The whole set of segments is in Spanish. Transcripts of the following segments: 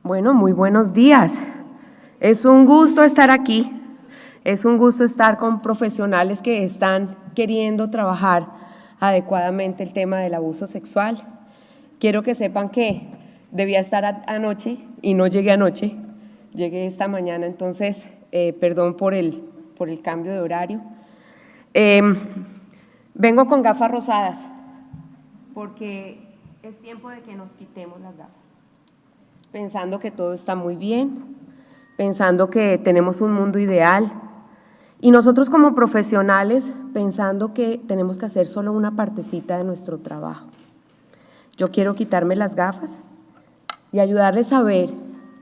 Bueno, muy buenos días. Es un gusto estar aquí. Es un gusto estar con profesionales que están queriendo trabajar adecuadamente el tema del abuso sexual. Quiero que sepan que debía estar anoche y no llegué anoche, llegué esta mañana, entonces perdón por el cambio de horario. Vengo con gafas rosadas porque es tiempo de que nos quitemos las gafas, pensando que todo está muy bien, pensando que tenemos un mundo ideal, y nosotros como profesionales pensando que tenemos que hacer solo una partecita de nuestro trabajo. Yo quiero quitarme las gafas y ayudarles a ver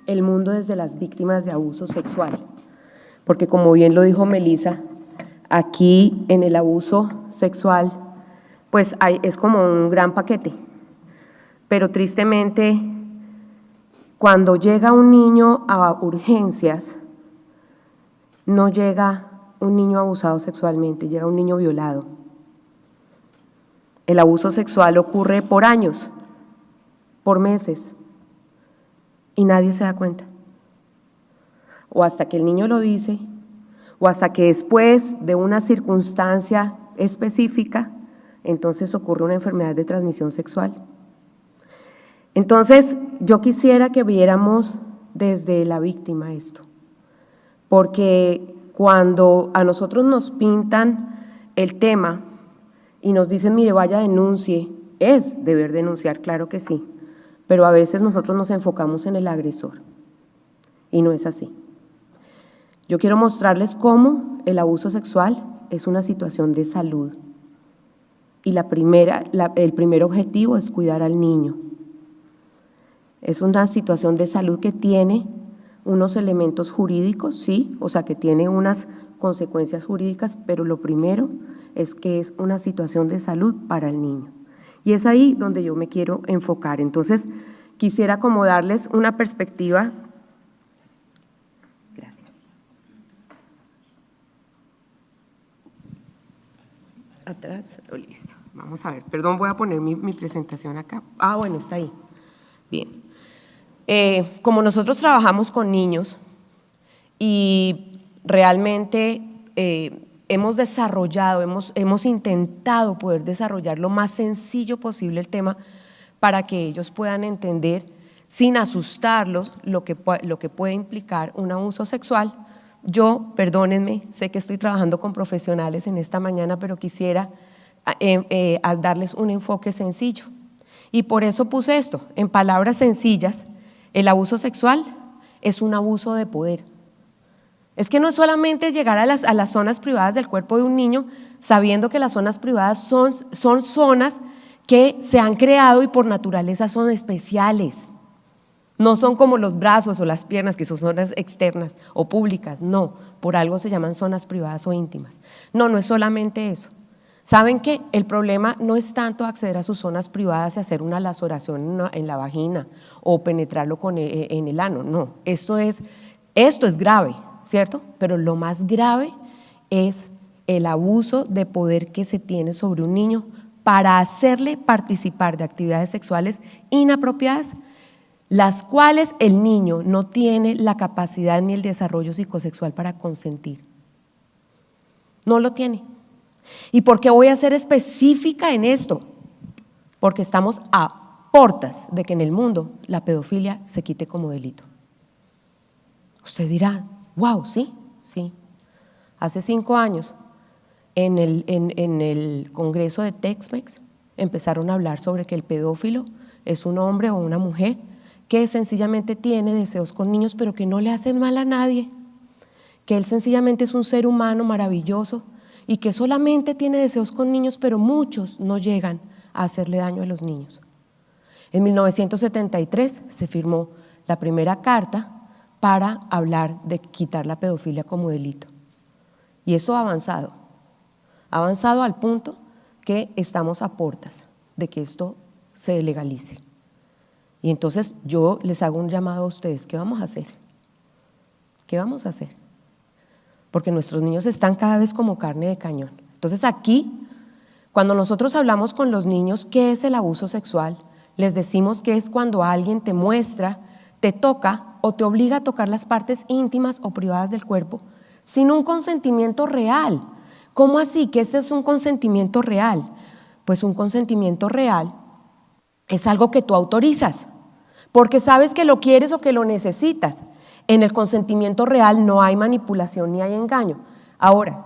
el mundo desde las víctimas de abuso sexual, porque como bien lo dijo Melissa, aquí en el abuso sexual pues es como un gran paquete, pero tristemente cuando llega un niño a urgencias, no llega un niño abusado sexualmente, llega un niño violado. El abuso sexual ocurre por años, por meses, y nadie se da cuenta. O hasta que el niño lo dice, o hasta que después de una circunstancia específica, entonces ocurre una enfermedad de transmisión sexual. Entonces, yo quisiera que viéramos desde la víctima esto, porque cuando a nosotros nos pintan el tema y nos dicen, mire, vaya, denuncie, es deber denunciar, claro que sí, pero a veces nosotros nos enfocamos en el agresor y no es así. Yo quiero mostrarles cómo el abuso sexual es una situación de salud y el primer objetivo es cuidar al niño. Es una situación de salud que tiene unos elementos jurídicos, sí, o sea que tiene unas consecuencias jurídicas, pero lo primero es que es una situación de salud para el niño. Y es ahí donde yo me quiero enfocar. Entonces, quisiera como darles una perspectiva. Gracias. Atrás, listo. Vamos a ver, perdón, voy a poner mi presentación acá. Ah, bueno, está ahí. Bien. Como nosotros trabajamos con niños y realmente hemos desarrollado, hemos intentado poder desarrollar lo más sencillo posible el tema para que ellos puedan entender sin asustarlos lo que puede implicar un abuso sexual. Yo, perdónenme, sé que estoy trabajando con profesionales en esta mañana, pero quisiera darles un enfoque sencillo. Y por eso puse esto, en palabras sencillas. El abuso sexual es un abuso de poder. Es que no es solamente llegar a las zonas privadas del cuerpo de un niño sabiendo que las zonas privadas son zonas que se han creado y por naturaleza son especiales. No son como los brazos o las piernas que son zonas externas o públicas, no, por algo se llaman zonas privadas o íntimas. No, no es solamente eso. ¿Saben qué? El problema no es tanto acceder a sus zonas privadas y hacer una lazoración en la vagina o penetrarlo en el ano, no. Esto es grave, ¿cierto? Pero lo más grave es el abuso de poder que se tiene sobre un niño para hacerle participar de actividades sexuales inapropiadas, las cuales el niño no tiene la capacidad ni el desarrollo psicosexual para consentir. No lo tiene. ¿Y por qué voy a ser específica en esto? Porque estamos a portas de que en el mundo la pedofilia se quite como delito. Usted dirá, wow, ¿sí? Sí. Hace 5 años en el Congreso de Tex-Mex empezaron a hablar sobre que el pedófilo es un hombre o una mujer que sencillamente tiene deseos con niños pero que no le hacen mal a nadie, que él sencillamente es un ser humano maravilloso y que solamente tiene deseos con niños, pero muchos no llegan a hacerle daño a los niños. En 1973 se firmó la primera carta para hablar de quitar la pedofilia como delito. Y eso ha avanzado al punto que estamos a portas de que esto se legalice. Y entonces yo les hago un llamado a ustedes, ¿qué vamos a hacer? ¿Qué vamos a hacer? Porque nuestros niños están cada vez como carne de cañón. Entonces aquí, cuando nosotros hablamos con los niños, ¿qué es el abuso sexual? Les decimos que es cuando alguien te muestra te toca o te obliga a tocar las partes íntimas o privadas del cuerpo sin un consentimiento real. ¿Cómo así? ¿Qué es un consentimiento real? Pues un consentimiento real es algo que tú autorizas, porque sabes que lo quieres o que lo necesitas. En el consentimiento real no hay manipulación ni hay engaño. Ahora,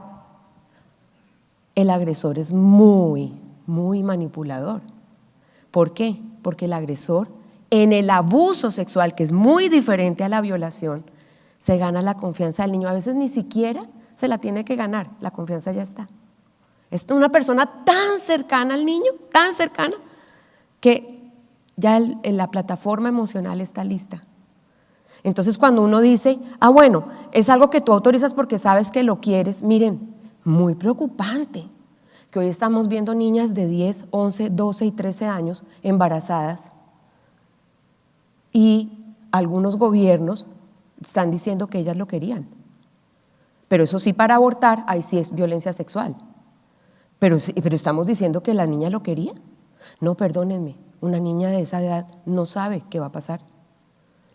el agresor es muy manipulador. ¿Por qué? Porque el agresor, en el abuso sexual, que es muy diferente a la violación, se gana la confianza del niño. A veces ni siquiera se la tiene que ganar, la confianza ya está. Es una persona tan cercana al niño, tan cercana, que ya la plataforma emocional está lista. Entonces cuando uno dice, bueno, es algo que tú autorizas porque sabes que lo quieres, miren, muy preocupante, que hoy estamos viendo niñas de 10, 11, 12 y 13 años embarazadas y algunos gobiernos están diciendo que ellas lo querían. Pero eso sí, para abortar, ahí sí es violencia sexual. Pero estamos diciendo que la niña lo quería. No, perdónenme, una niña de esa edad no sabe qué va a pasar.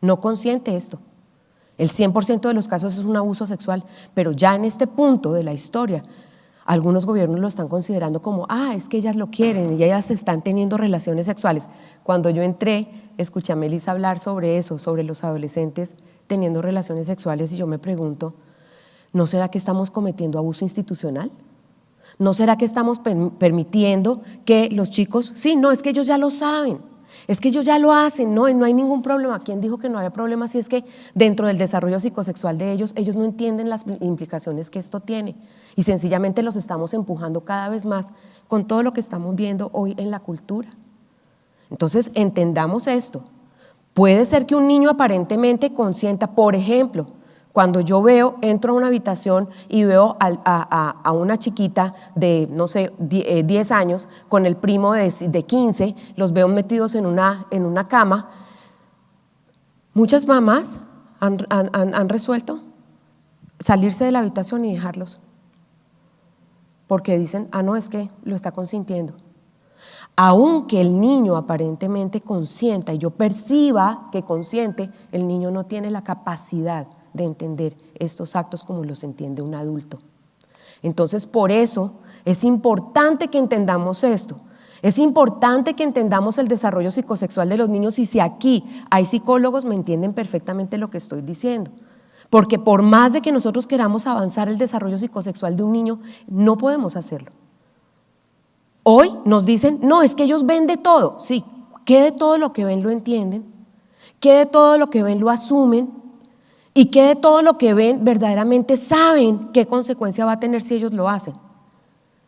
No consiente esto. El 100% de los casos es un abuso sexual, pero ya en este punto de la historia, algunos gobiernos lo están considerando como, es que ellas lo quieren y ellas están teniendo relaciones sexuales. Cuando yo entré, escuché a Melissa hablar sobre eso, sobre los adolescentes teniendo relaciones sexuales y yo me pregunto, ¿no será que estamos cometiendo abuso institucional? ¿No será que estamos permitiendo que los chicos, sí, no, es que ellos ya lo saben, es que ellos ya lo hacen, no hay ningún problema? ¿Quién dijo que no había problema si es que dentro del desarrollo psicosexual de ellos no entienden las implicaciones que esto tiene y sencillamente los estamos empujando cada vez más con todo lo que estamos viendo hoy en la cultura? Entonces entendamos esto. Puede ser que un niño aparentemente consienta, por ejemplo, cuando yo entro a una habitación y veo a una chiquita de, no sé, 10 años con el primo de 15, los veo metidos en una cama, muchas mamás han resuelto salirse de la habitación y dejarlos, porque dicen, no, es que lo está consintiendo. Aunque el niño aparentemente consienta y yo perciba que consiente, el niño no tiene la capacidad de entender estos actos como los entiende un adulto. Entonces, por eso es importante que entendamos esto. Es importante que entendamos el desarrollo psicosexual de los niños y si aquí hay psicólogos me entienden perfectamente lo que estoy diciendo. Porque por más de que nosotros queramos avanzar el desarrollo psicosexual de un niño, no podemos hacerlo. Hoy nos dicen, no, es que ellos ven de todo. Sí, ¿qué de todo lo que ven lo entienden? ¿Qué de todo lo que ven lo asumen? ¿Y qué de todo lo que ven verdaderamente saben qué consecuencia va a tener si ellos lo hacen?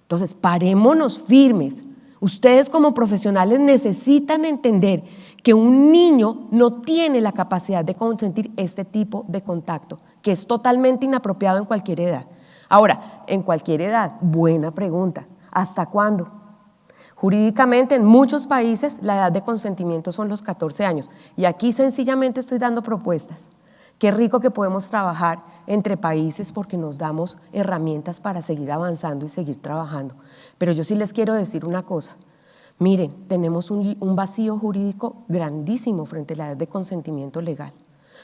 Entonces, parémonos firmes. Ustedes como profesionales necesitan entender que un niño no tiene la capacidad de consentir este tipo de contacto, que es totalmente inapropiado en cualquier edad. Ahora, en cualquier edad, buena pregunta, ¿hasta cuándo? Jurídicamente, en muchos países, la edad de consentimiento son los 14 años. Y aquí sencillamente estoy dando propuestas. Qué rico que podemos trabajar entre países porque nos damos herramientas para seguir avanzando y seguir trabajando. Pero yo sí les quiero decir una cosa. Miren, tenemos un vacío jurídico grandísimo frente a la edad de consentimiento legal.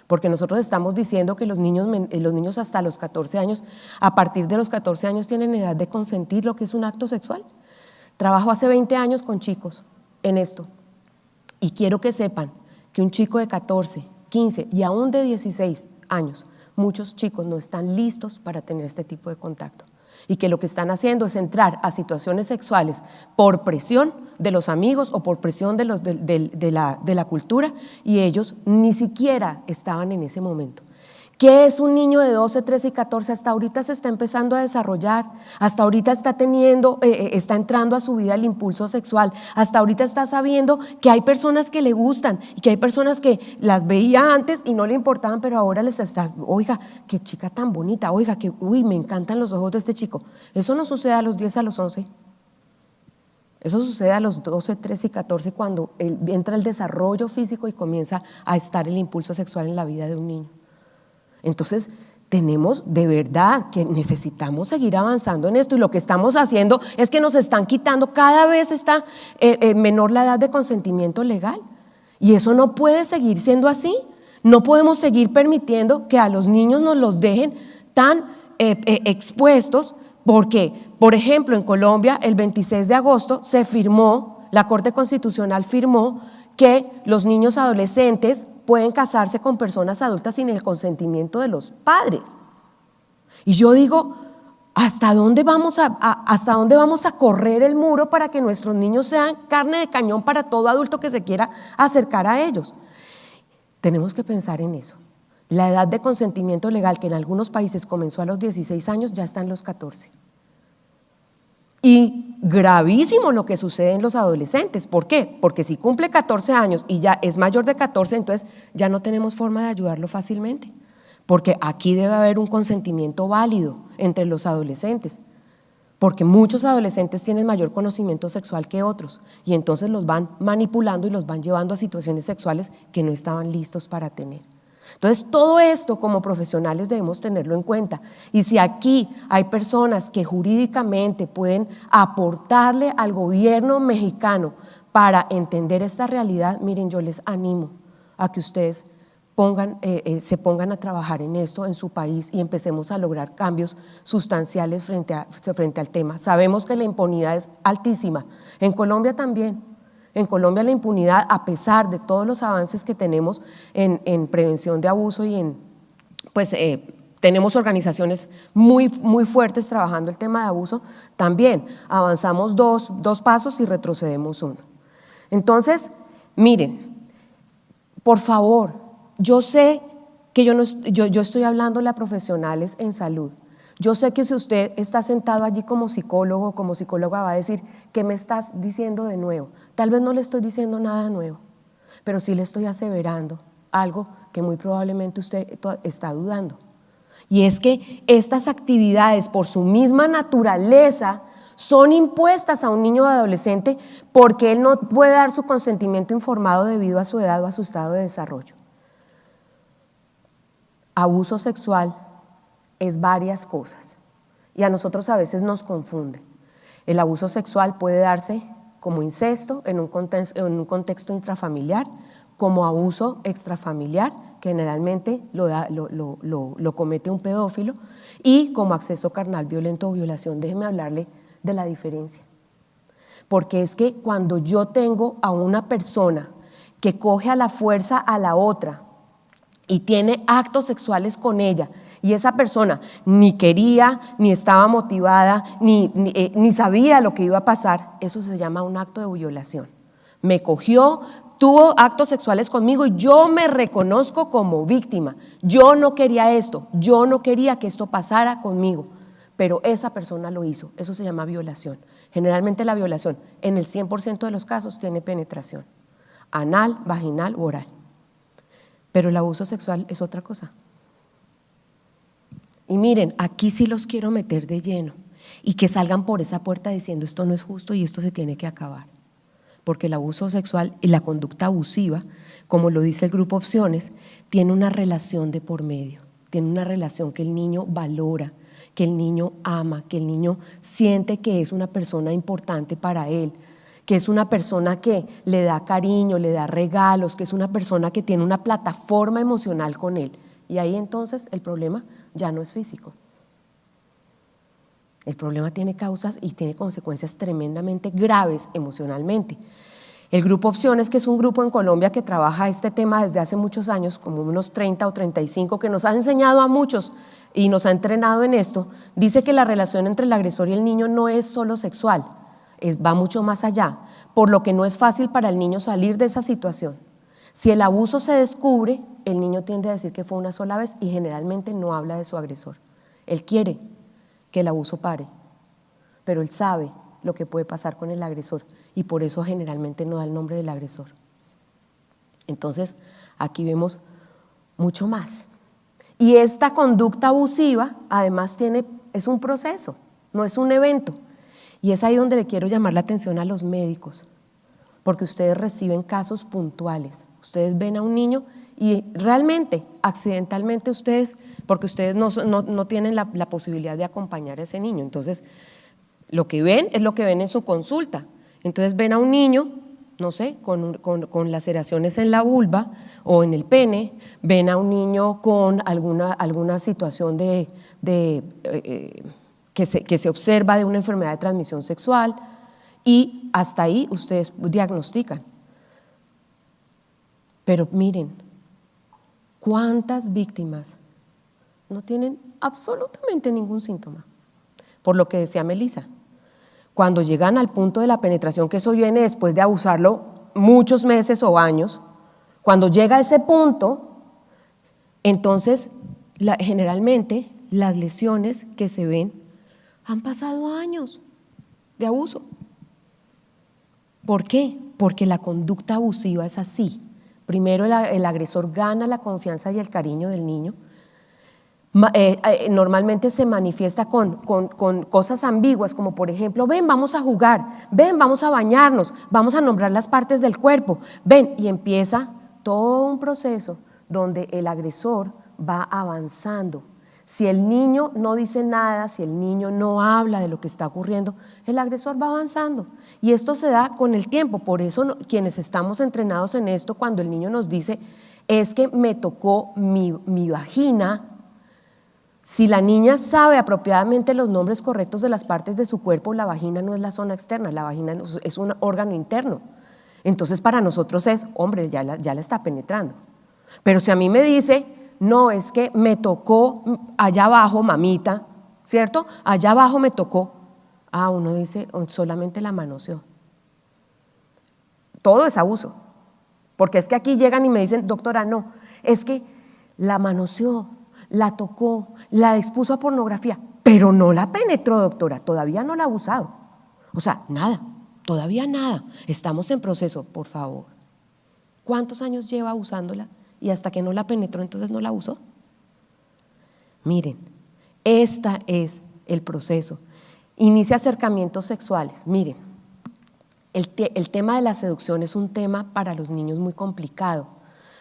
Porque nosotros estamos diciendo que los niños hasta los 14 años, a partir de los 14 años tienen edad de consentir lo que es un acto sexual. Trabajo hace 20 años con chicos en esto y quiero que sepan que un chico de 14, 15 y aún de 16 años, muchos chicos no están listos para tener este tipo de contacto y que lo que están haciendo es entrar a situaciones sexuales por presión de los amigos o por presión de la cultura y ellos ni siquiera estaban en ese momento. ¿Qué es un niño de 12, 13 y 14? Hasta ahorita se está empezando a desarrollar, hasta ahorita está entrando a su vida el impulso sexual, hasta ahorita está sabiendo que hay personas que le gustan y que hay personas que las veía antes y no le importaban, pero ahora les está, oiga, qué chica tan bonita, oiga, me encantan los ojos de este chico. Eso no sucede a los 10, a los 11. Eso sucede a los 12, 13 y 14 cuando entra el desarrollo físico y comienza a estar el impulso sexual en la vida de un niño. Entonces, tenemos de verdad que necesitamos seguir avanzando en esto y lo que estamos haciendo es que nos están quitando, cada vez está menor la edad de consentimiento legal y eso no puede seguir siendo así. No podemos seguir permitiendo que a los niños nos los dejen tan expuestos porque, por ejemplo, en Colombia el 26 de agosto se firmó, la Corte Constitucional firmó que los niños adolescentes pueden casarse con personas adultas sin el consentimiento de los padres. Y yo digo, ¿hasta dónde vamos a correr el muro para que nuestros niños sean carne de cañón para todo adulto que se quiera acercar a ellos? Tenemos que pensar en eso. La edad de consentimiento legal, que en algunos países comenzó a los 16 años, ya está en los 14. Y gravísimo lo que sucede en los adolescentes. ¿Por qué? Porque si cumple 14 años y ya es mayor de 14, entonces ya no tenemos forma de ayudarlo fácilmente. Porque aquí debe haber un consentimiento válido entre los adolescentes. Porque muchos adolescentes tienen mayor conocimiento sexual que otros y entonces los van manipulando y los van llevando a situaciones sexuales que no estaban listos para tener. Entonces, todo esto como profesionales debemos tenerlo en cuenta. Y si aquí hay personas que jurídicamente pueden aportarle al gobierno mexicano para entender esta realidad, miren, yo les animo a que ustedes se pongan a trabajar en esto en su país y empecemos a lograr cambios sustanciales frente al tema. Sabemos que la impunidad es altísima. En Colombia también. En Colombia la impunidad, a pesar de todos los avances que tenemos en prevención de abuso y tenemos organizaciones muy fuertes trabajando el tema de abuso, también avanzamos dos pasos y retrocedemos uno. Entonces, miren, por favor, yo sé que yo estoy hablándole a profesionales en salud. Yo sé que si usted está sentado allí como psicólogo o como psicóloga va a decir, ¿qué me estás diciendo de nuevo? Tal vez no le estoy diciendo nada nuevo, pero sí le estoy aseverando algo que muy probablemente usted está dudando. Y es que estas actividades, por su misma naturaleza, son impuestas a un niño o adolescente porque él no puede dar su consentimiento informado debido a su edad o a su estado de desarrollo. Abuso sexual es varias cosas y a nosotros a veces nos confunde. El abuso sexual puede darse como incesto en un contexto intrafamiliar, como abuso extrafamiliar, que generalmente lo comete un pedófilo, y como acceso carnal violento o violación. Déjeme hablarle de la diferencia. Porque es que cuando yo tengo a una persona que coge a la fuerza a la otra y tiene actos sexuales con ella, y esa persona ni quería, ni estaba motivada, ni sabía lo que iba a pasar, eso se llama un acto de violación. Me cogió, tuvo actos sexuales conmigo y yo me reconozco como víctima. Yo no quería esto, yo no quería que esto pasara conmigo, pero esa persona lo hizo. Eso se llama violación. Generalmente la violación, en el 100% de los casos, tiene penetración, anal, vaginal u oral. Pero el abuso sexual es otra cosa. Y miren, aquí sí los quiero meter de lleno y que salgan por esa puerta diciendo esto no es justo y esto se tiene que acabar. Porque el abuso sexual y la conducta abusiva, como lo dice el grupo Opciones, tiene una relación de por medio, tiene una relación que el niño valora, que el niño ama, que el niño siente que es una persona importante para él, que es una persona que le da cariño, le da regalos, que es una persona que tiene una plataforma emocional con él. Y ahí entonces el problema ya no es físico. El problema tiene causas y tiene consecuencias tremendamente graves emocionalmente. El grupo Opciones, que es un grupo en Colombia que trabaja este tema desde hace muchos años, como unos 30 o 35, que nos ha enseñado a muchos y nos ha entrenado en esto, dice que la relación entre el agresor y el niño no es solo sexual, va mucho más allá, por lo que no es fácil para el niño salir de esa situación. Si el abuso se descubre, el niño tiende a decir que fue una sola vez y generalmente no habla de su agresor. Él quiere que el abuso pare, pero él sabe lo que puede pasar con el agresor y por eso generalmente no da el nombre del agresor. Entonces, aquí vemos mucho más. Y esta conducta abusiva, además, es un proceso, no es un evento. Y es ahí donde le quiero llamar la atención a los médicos, porque ustedes reciben casos puntuales. Ustedes ven a un niño y realmente, accidentalmente ustedes, porque ustedes no tienen la posibilidad de acompañar a ese niño, entonces lo que ven es lo que ven en su consulta. Entonces ven a un niño no sé, con laceraciones en la vulva o en el pene, ven a un niño con alguna situación que se observa de una enfermedad de transmisión sexual y hasta ahí ustedes diagnostican. Pero miren, ¿cuántas víctimas no tienen absolutamente ningún síntoma? Por lo que decía Melissa, cuando llegan al punto de la penetración, que eso viene después de abusarlo muchos meses o años, cuando llega a ese punto, entonces generalmente las lesiones que se ven han pasado años de abuso. ¿Por qué? Porque la conducta abusiva es así. Primero el agresor gana la confianza y el cariño del niño. Normalmente se manifiesta con cosas ambiguas, como por ejemplo, ven, vamos a jugar, ven, vamos a bañarnos, vamos a nombrar las partes del cuerpo, ven, y empieza todo un proceso donde el agresor va avanzando. Si el niño no dice nada, si el niño no habla de lo que está ocurriendo, el agresor va avanzando. Y esto se da con el tiempo. Por eso quienes estamos entrenados en esto, cuando el niño nos dice, es que me tocó mi vagina, si la niña sabe apropiadamente los nombres correctos de las partes de su cuerpo, la vagina no es la zona externa, la vagina es un órgano interno. Entonces para nosotros es, hombre, ya la está penetrando. Pero si a mí me dice, no, es que me tocó allá abajo, mamita, ¿cierto? Allá abajo me tocó. Uno dice, solamente la manoseó. Todo es abuso. Porque es que aquí llegan y me dicen, doctora, no, es que la manoseó, la tocó, la expuso a pornografía, pero no la penetró, doctora, todavía no la ha abusado. O sea, nada, todavía nada. Estamos en proceso, por favor. ¿Cuántos años lleva abusándola? Y hasta que no la penetró, entonces no la abusó. Miren, este es el proceso. Inicia acercamientos sexuales. Miren, el tema de la seducción es un tema para los niños muy complicado.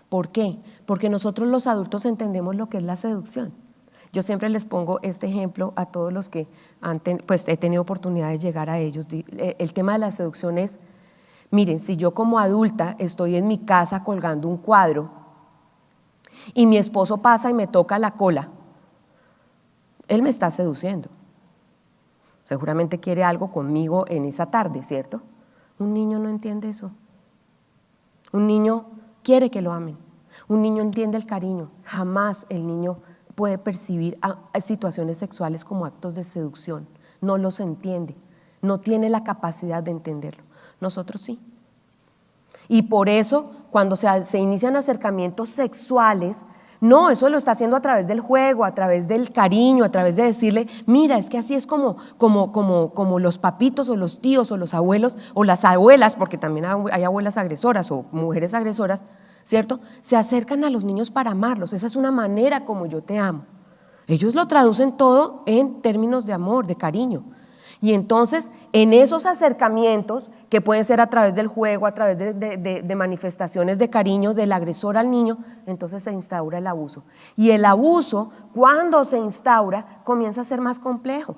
¿Por qué? Porque nosotros los adultos entendemos lo que es la seducción. Yo siempre les pongo este ejemplo a todos los que pues he tenido oportunidad de llegar a ellos. El tema de la seducción es, miren, si yo como adulta estoy en mi casa colgando un cuadro y mi esposo pasa y me toca la cola, él me está seduciendo. Seguramente quiere algo conmigo en esa tarde, ¿cierto? Un niño no entiende eso. Un niño quiere que lo amen. Un niño entiende el cariño. Jamás el niño puede percibir situaciones sexuales como actos de seducción. No los entiende. No tiene la capacidad de entenderlo. Nosotros sí. Y por eso, cuando se inician acercamientos sexuales, no, eso lo está haciendo a través del juego, a través del cariño, a través de decirle, mira, es que así es como los papitos o los tíos o los abuelos o las abuelas, porque también hay abuelas agresoras o mujeres agresoras, ¿cierto? Se acercan a los niños para amarlos, esa es una manera como yo te amo. Ellos lo traducen todo en términos de amor, de cariño. Y entonces, en esos acercamientos, que pueden ser a través del juego, a través de manifestaciones de cariño del agresor al niño, entonces se instaura el abuso. Y el abuso, cuando se instaura, comienza a ser más complejo.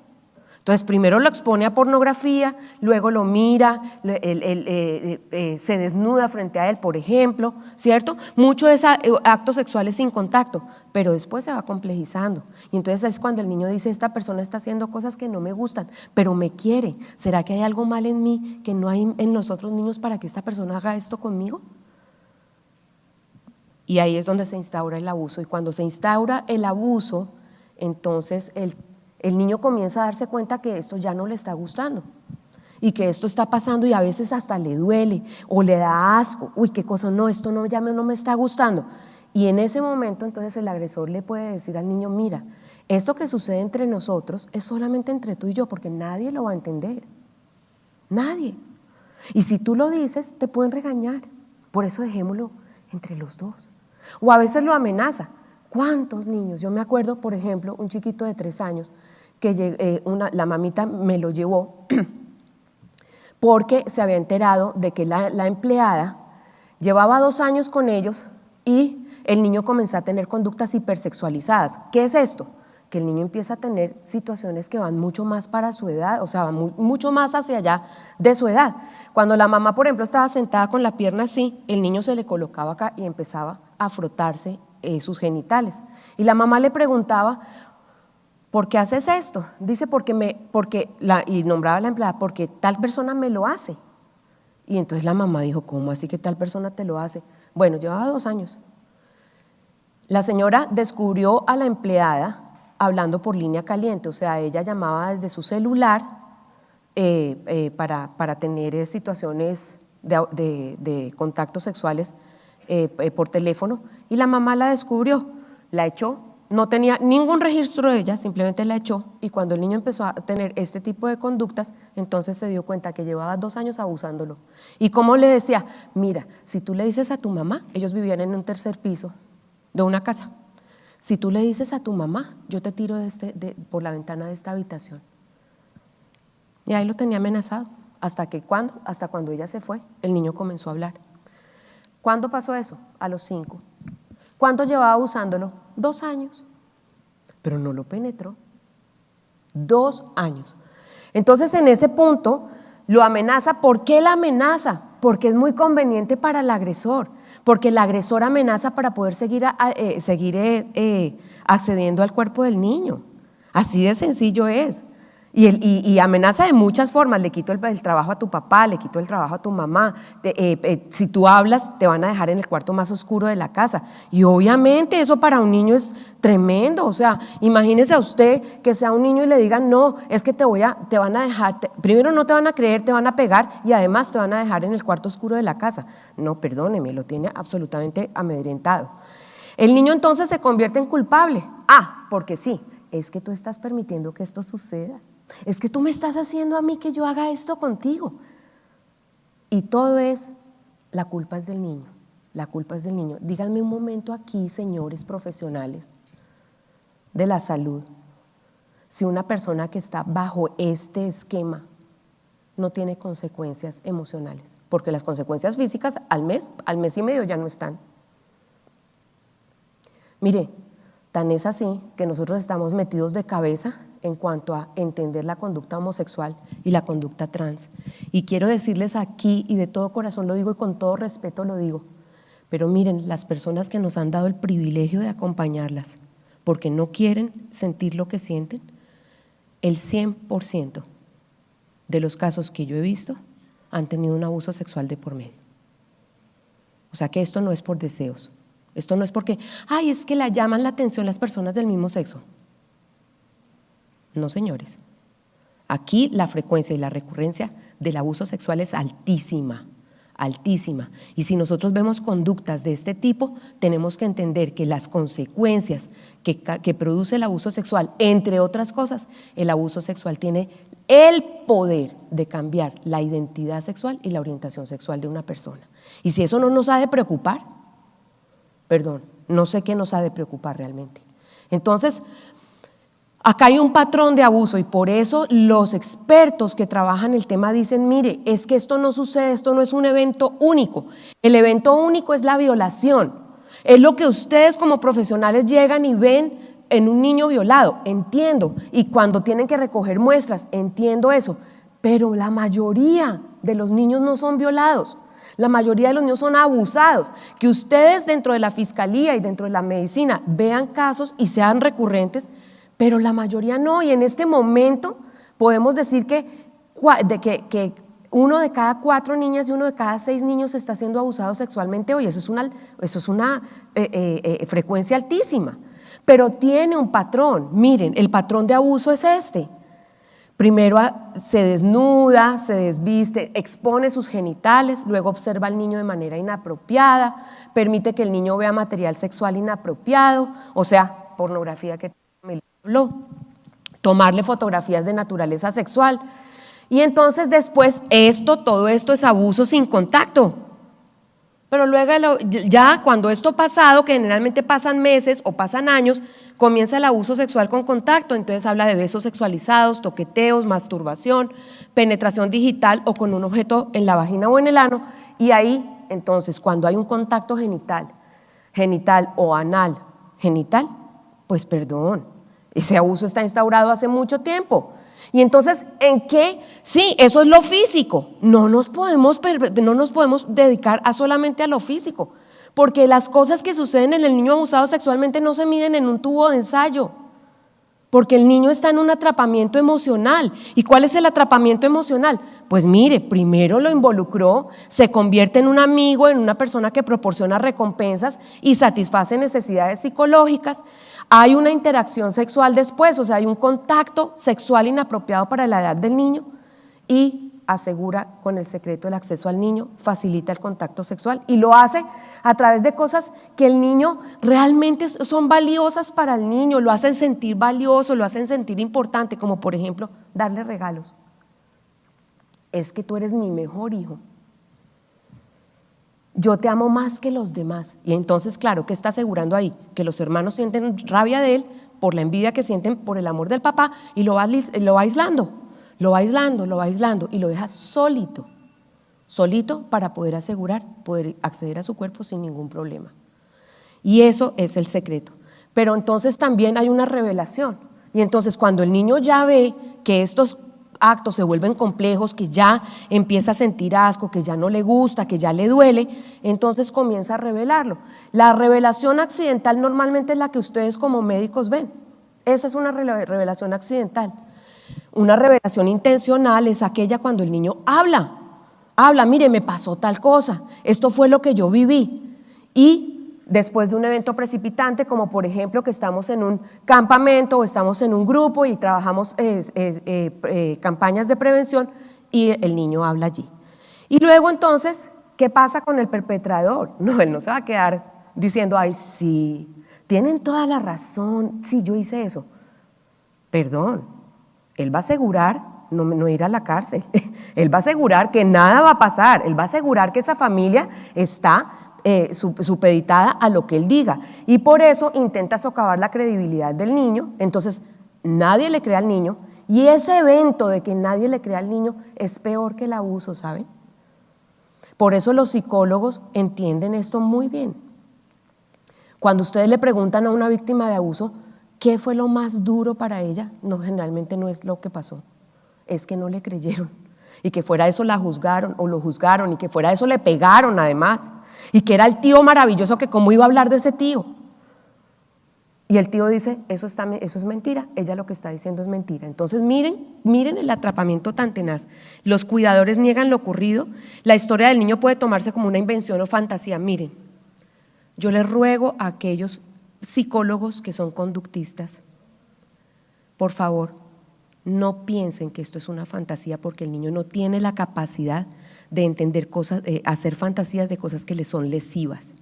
Entonces, primero lo expone a pornografía, luego lo mira, se desnuda frente a él, por ejemplo, ¿cierto? Mucho de actos sexuales sin contacto, pero después se va complejizando. Y entonces es cuando el niño dice, esta persona está haciendo cosas que no me gustan, pero me quiere. ¿Será que hay algo mal en mí que no hay en los otros niños para que esta persona haga esto conmigo? Y ahí es donde se instaura el abuso. Y cuando se instaura el abuso, entonces el niño comienza a darse cuenta que esto ya no le está gustando y que esto está pasando y a veces hasta le duele o le da asco. Uy, qué cosa, no, esto no, ya no me está gustando. Y en ese momento entonces el agresor le puede decir al niño, mira, esto que sucede entre nosotros es solamente entre tú y yo porque nadie lo va a entender. Nadie. Y si tú lo dices, te pueden regañar. Por eso dejémoslo entre los dos. O a veces lo amenaza. ¿Cuántos niños? Yo me acuerdo, por ejemplo, un chiquito de 3 años que la mamita me lo llevó porque se había enterado de que la empleada llevaba 2 años con ellos y el niño comenzó a tener conductas hipersexualizadas. ¿Qué es esto? que el niño empieza a tener situaciones que van mucho más para su edad, o sea, van mucho más hacia allá de su edad. Cuando la mamá, por ejemplo, estaba sentada con la pierna así, el niño se le colocaba acá y empezaba a frotarse sus genitales. Y la mamá le preguntaba, ¿por qué haces esto? Dice, y nombraba a la empleada, porque tal persona me lo hace. Y entonces la mamá dijo, ¿cómo así que tal persona te lo hace? Bueno, llevaba 2 años. La señora descubrió a la empleada hablando por línea caliente, o sea, ella llamaba desde su celular para tener situaciones de contactos sexuales por teléfono, y la mamá la descubrió, la echó, no tenía ningún registro de ella, simplemente la echó, y cuando el niño empezó a tener este tipo de conductas, entonces se dio cuenta que llevaba 2 años abusándolo. Y como le decía, mira, si tú le dices a tu mamá, ellos vivían en un 3er piso de una casa, si tú le dices a tu mamá, yo te tiro por la ventana de esta habitación. Y ahí lo tenía amenazado. ¿Hasta cuando ella se fue, el niño comenzó a hablar. ¿Cuándo pasó eso? A los 5. ¿Cuánto llevaba abusándolo? 2 años. Pero no lo penetró. 2 años. Entonces, en ese punto, lo amenaza. ¿Por qué la amenaza? Porque es muy conveniente para el agresor. Porque el agresor amenaza para poder seguir accediendo al cuerpo del niño. Así de sencillo es. Y amenaza de muchas formas. Le quito el trabajo a tu papá, le quito el trabajo a tu mamá. Si tú hablas, te van a dejar en el cuarto más oscuro de la casa. Y obviamente eso para un niño es tremendo. O sea, imagínese a usted que sea un niño y le digan, no, es que te van a dejar, primero no te van a creer, te van a pegar y además te van a dejar en el cuarto oscuro de la casa. No, perdóneme, lo tiene absolutamente amedrentado. El niño entonces se convierte en culpable. Porque sí, es que tú estás permitiendo que esto suceda. Es que tú me estás haciendo a mí que yo haga esto contigo. Y todo la culpa es del niño, la culpa es del niño. Díganme un momento aquí, señores profesionales de la salud, si una persona que está bajo este esquema no tiene consecuencias emocionales, porque las consecuencias físicas al mes y medio ya no están. Mire, tan es así que nosotros estamos metidos de cabeza en cuanto a entender la conducta homosexual y la conducta trans. Y quiero decirles aquí, y de todo corazón lo digo y con todo respeto lo digo, pero miren, las personas que nos han dado el privilegio de acompañarlas porque no quieren sentir lo que sienten, el 100% de los casos que yo he visto han tenido un abuso sexual de por medio. O sea que esto no es por deseos, esto no es porque, es que la llaman la atención las personas del mismo sexo. No, señores. Aquí la frecuencia y la recurrencia del abuso sexual es altísima, altísima. Y si nosotros vemos conductas de este tipo, tenemos que entender que las consecuencias que produce el abuso sexual, entre otras cosas, el abuso sexual tiene el poder de cambiar la identidad sexual y la orientación sexual de una persona. Y si eso no nos ha de preocupar, no sé qué nos ha de preocupar realmente. Entonces, acá hay un patrón de abuso y por eso los expertos que trabajan el tema dicen, mire, es que esto no sucede, esto no es un evento único. El evento único es la violación. Es lo que ustedes como profesionales llegan y ven en un niño violado, entiendo. Y cuando tienen que recoger muestras, entiendo eso. Pero la mayoría de los niños no son violados. La mayoría de los niños son abusados. Que ustedes dentro de la fiscalía y dentro de la medicina vean casos y sean recurrentes, pero la mayoría no, y en este momento podemos decir que 1 de cada 4 niñas y 1 de cada 6 niños está siendo abusado sexualmente hoy. Eso es una frecuencia altísima, pero tiene un patrón. Miren, el patrón de abuso es este. Primero se desnuda, se desviste, expone sus genitales, luego observa al niño de manera inapropiada, permite que el niño vea material sexual inapropiado, o sea, pornografía que me habló, tomarle fotografías de naturaleza sexual. Y entonces después todo esto es abuso sin contacto. Pero luego ya cuando esto ha pasado, que generalmente pasan meses o pasan años, comienza el abuso sexual con contacto. Entonces habla de besos sexualizados, toqueteos, masturbación, penetración digital o con un objeto en la vagina o en el ano. Y ahí, entonces, cuando hay un contacto genital o anal, genital, pues perdón, Ese abuso está instaurado hace mucho tiempo. Y entonces, ¿en qué? Sí, eso es lo físico. No nos podemos dedicar solamente a lo físico, porque las cosas que suceden en el niño abusado sexualmente no se miden en un tubo de ensayo, porque el niño está en un atrapamiento emocional. ¿Y cuál es el atrapamiento emocional? Pues mire, primero lo involucró, se convierte en un amigo, en una persona que proporciona recompensas y satisface necesidades psicológicas. Hay una interacción sexual después, o sea, hay un contacto sexual inapropiado para la edad del niño y asegura con el secreto el acceso al niño, facilita el contacto sexual y lo hace a través de cosas que el niño realmente son valiosas para el niño, lo hacen sentir valioso, lo hacen sentir importante, como por ejemplo darle regalos. Es que tú eres mi mejor hijo. Yo te amo más que los demás. Y entonces, claro, ¿qué está asegurando ahí? Que los hermanos sienten rabia de él por la envidia que sienten por el amor del papá y lo va aislando. Lo va aislando y lo deja solito para poder poder acceder a su cuerpo sin ningún problema. Y eso es el secreto. Pero entonces también hay una revelación. Y entonces cuando el niño ya ve que estos actos se vuelven complejos, que ya empieza a sentir asco, que ya no le gusta, que ya le duele, entonces comienza a revelarlo. La revelación accidental normalmente es la que ustedes como médicos ven. Esa es una revelación accidental. Una revelación intencional es aquella cuando el niño habla, mire, me pasó tal cosa, esto fue lo que yo viví. Y después de un evento precipitante, como por ejemplo que estamos en un campamento o estamos en un grupo y trabajamos campañas de prevención y el niño habla allí. Y luego entonces, ¿qué pasa con el perpetrador? No, él no se va a quedar diciendo, ay, sí, tienen toda la razón, sí, yo hice eso. Perdón. Él va a asegurar no ir a la cárcel, él va a asegurar que nada va a pasar, él va a asegurar que esa familia está supeditada a lo que él diga y por eso intenta socavar la credibilidad del niño. Entonces nadie le cree al niño y ese evento de que nadie le crea al niño es peor que el abuso, ¿saben? Por eso los psicólogos entienden esto muy bien. Cuando ustedes le preguntan a una víctima de abuso ¿qué fue lo más duro para ella? No, generalmente no es lo que pasó, es que no le creyeron y que fuera eso la juzgaron o lo juzgaron y que fuera eso le pegaron además y que era el tío maravilloso que cómo iba a hablar de ese tío. Y el tío dice, eso es mentira, ella lo que está diciendo es mentira. Entonces miren el atrapamiento tan tenaz. Los cuidadores niegan lo ocurrido, la historia del niño puede tomarse como una invención o fantasía. Miren, yo les ruego a aquellos psicólogos que son conductistas, por favor, no piensen que esto es una fantasía porque el niño no tiene la capacidad de entender cosas, hacer fantasías de cosas que le son lesivas.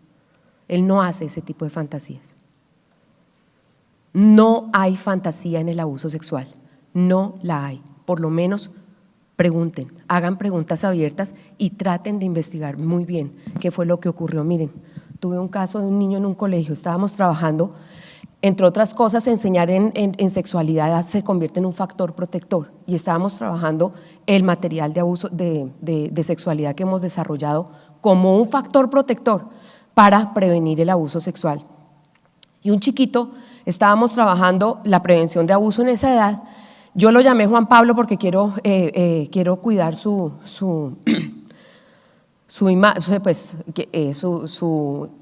Él no hace ese tipo de fantasías. No hay fantasía en el abuso sexual, no la hay. Por lo menos pregunten, hagan preguntas abiertas y traten de investigar muy bien qué fue lo que ocurrió. Miren, tuve un caso de un niño en un colegio, estábamos trabajando, entre otras cosas, enseñar en sexualidad se convierte en un factor protector y estábamos trabajando el material de abuso de sexualidad que hemos desarrollado como un factor protector para prevenir el abuso sexual. Y un chiquito, estábamos trabajando la prevención de abuso en esa edad, yo lo llamé Juan Pablo porque quiero cuidar su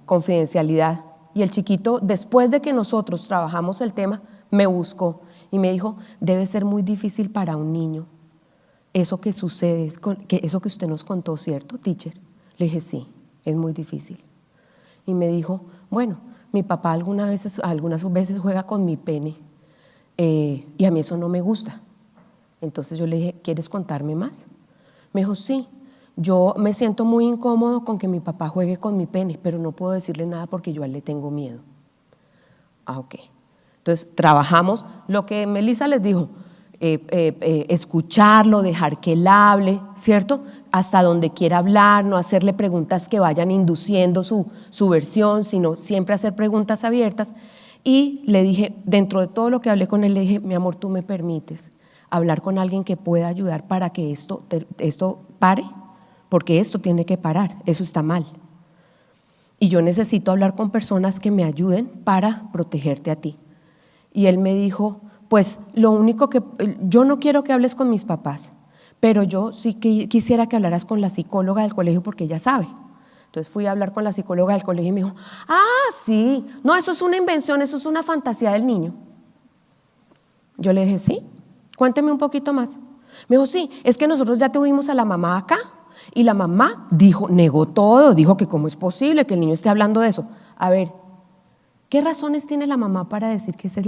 confidencialidad. Y el chiquito, después de que nosotros trabajamos el tema, me buscó y me dijo, debe ser muy difícil para un niño eso que sucede, eso que usted nos contó, ¿cierto, teacher? Le dije, sí, es muy difícil. Y me dijo, bueno, mi papá algunas veces juega con mi pene y a mí eso no me gusta. Entonces yo le dije, ¿quieres contarme más? Me dijo, sí. Yo me siento muy incómodo con que mi papá juegue con mi pene, pero no puedo decirle nada porque yo a él le tengo miedo. Ok. Entonces, trabajamos lo que Melissa les dijo, escucharlo, dejar que él hable, ¿cierto? Hasta donde quiera hablar, no hacerle preguntas que vayan induciendo su versión, sino siempre hacer preguntas abiertas. Y le dije, dentro de todo lo que hablé con él, le dije, mi amor, ¿tú me permites hablar con alguien que pueda ayudar para que esto pare? Porque esto tiene que parar, eso está mal. Y yo necesito hablar con personas que me ayuden para protegerte a ti. Y él me dijo, pues lo único que, yo no quiero que hables con mis papás, pero yo sí que quisiera que hablaras con la psicóloga del colegio porque ella sabe. Entonces fui a hablar con la psicóloga del colegio y me dijo, sí, no, eso es una invención, eso es una fantasía del niño. Yo le dije, sí, cuénteme un poquito más. Me dijo, sí, es que nosotros ya tuvimos a la mamá acá y la mamá negó todo, dijo que cómo es posible que el niño esté hablando de eso. A ver, ¿qué razones tiene la mamá para decir que ese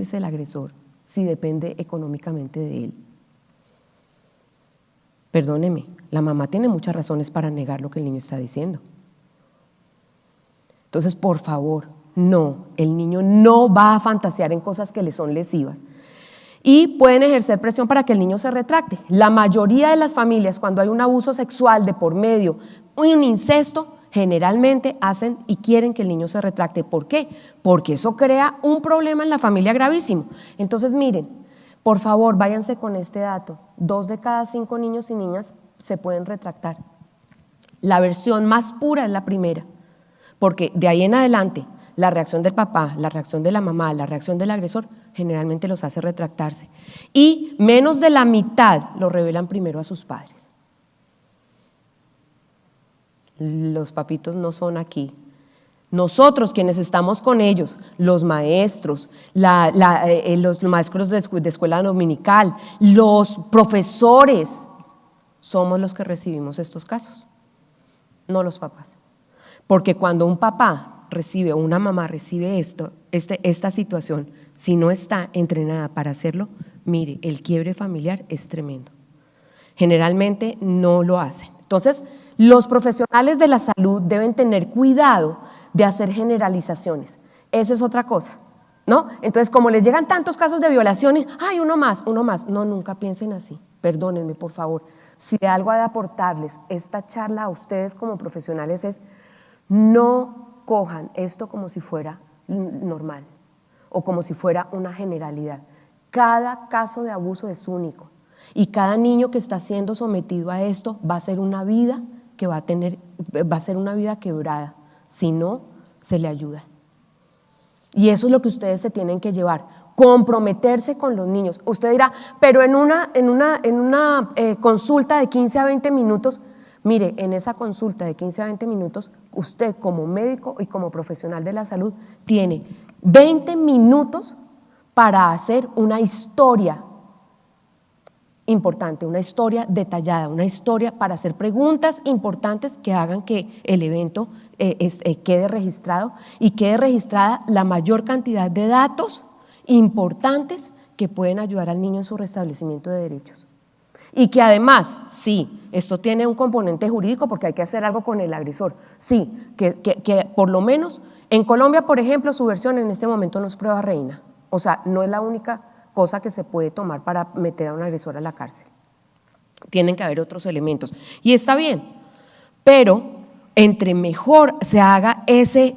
es el agresor si depende económicamente de él? Perdóneme, la mamá tiene muchas razones para negar lo que el niño está diciendo. Entonces, por favor, no, el niño no va a fantasear en cosas que le son lesivas. Y pueden ejercer presión para que el niño se retracte. La mayoría de las familias, cuando hay un abuso sexual de por medio, un incesto, generalmente hacen y quieren que el niño se retracte. ¿Por qué? Porque eso crea un problema en la familia gravísimo. Entonces, miren, por favor, váyanse con este dato. 2 de cada 5 niños y niñas se pueden retractar. La versión más pura es la primera, porque de ahí en adelante, la reacción del papá, la reacción de la mamá, la reacción del agresor, generalmente los hace retractarse. Y menos de la mitad lo revelan primero a sus padres. Los papitos no son aquí. Nosotros quienes estamos con ellos, los maestros, los maestros de escuela dominical, los profesores, somos los que recibimos estos casos, no los papás. Porque cuando un papá recibe o una mamá recibe esta situación, si no está entrenada para hacerlo, mire, el quiebre familiar es tremendo. Generalmente no lo hacen. Entonces, los profesionales de la salud deben tener cuidado de hacer generalizaciones. Esa es otra cosa, ¿no? Entonces, como les llegan tantos casos de violaciones, ¡ay, uno más! No, nunca piensen así. Perdónenme, por favor. Si de algo ha de aportarles esta charla a ustedes como profesionales es no cojan esto como si fuera normal o como si fuera una generalidad. Cada caso de abuso es único y cada niño que está siendo sometido a esto va a ser una vida que va a ser una vida quebrada, si no se le ayuda. Y eso es lo que ustedes se tienen que llevar, comprometerse con los niños. Usted dirá, pero en una consulta de 15 a 20 minutos, mire, en esa consulta de 15 a 20 minutos, usted como médico y como profesional de la salud tiene 20 minutos para hacer una historia importante, una historia detallada, una historia para hacer preguntas importantes que hagan que el evento quede registrado y quede registrada la mayor cantidad de datos importantes que pueden ayudar al niño en su restablecimiento de derechos. Y que además, sí, esto tiene un componente jurídico porque hay que hacer algo con el agresor. Sí, que por lo menos en Colombia, por ejemplo, su versión en este momento no es prueba reina. O sea, no es la única cosa que se puede tomar para meter a un agresor a la cárcel. Tienen que haber otros elementos. Y está bien, pero entre mejor se haga ese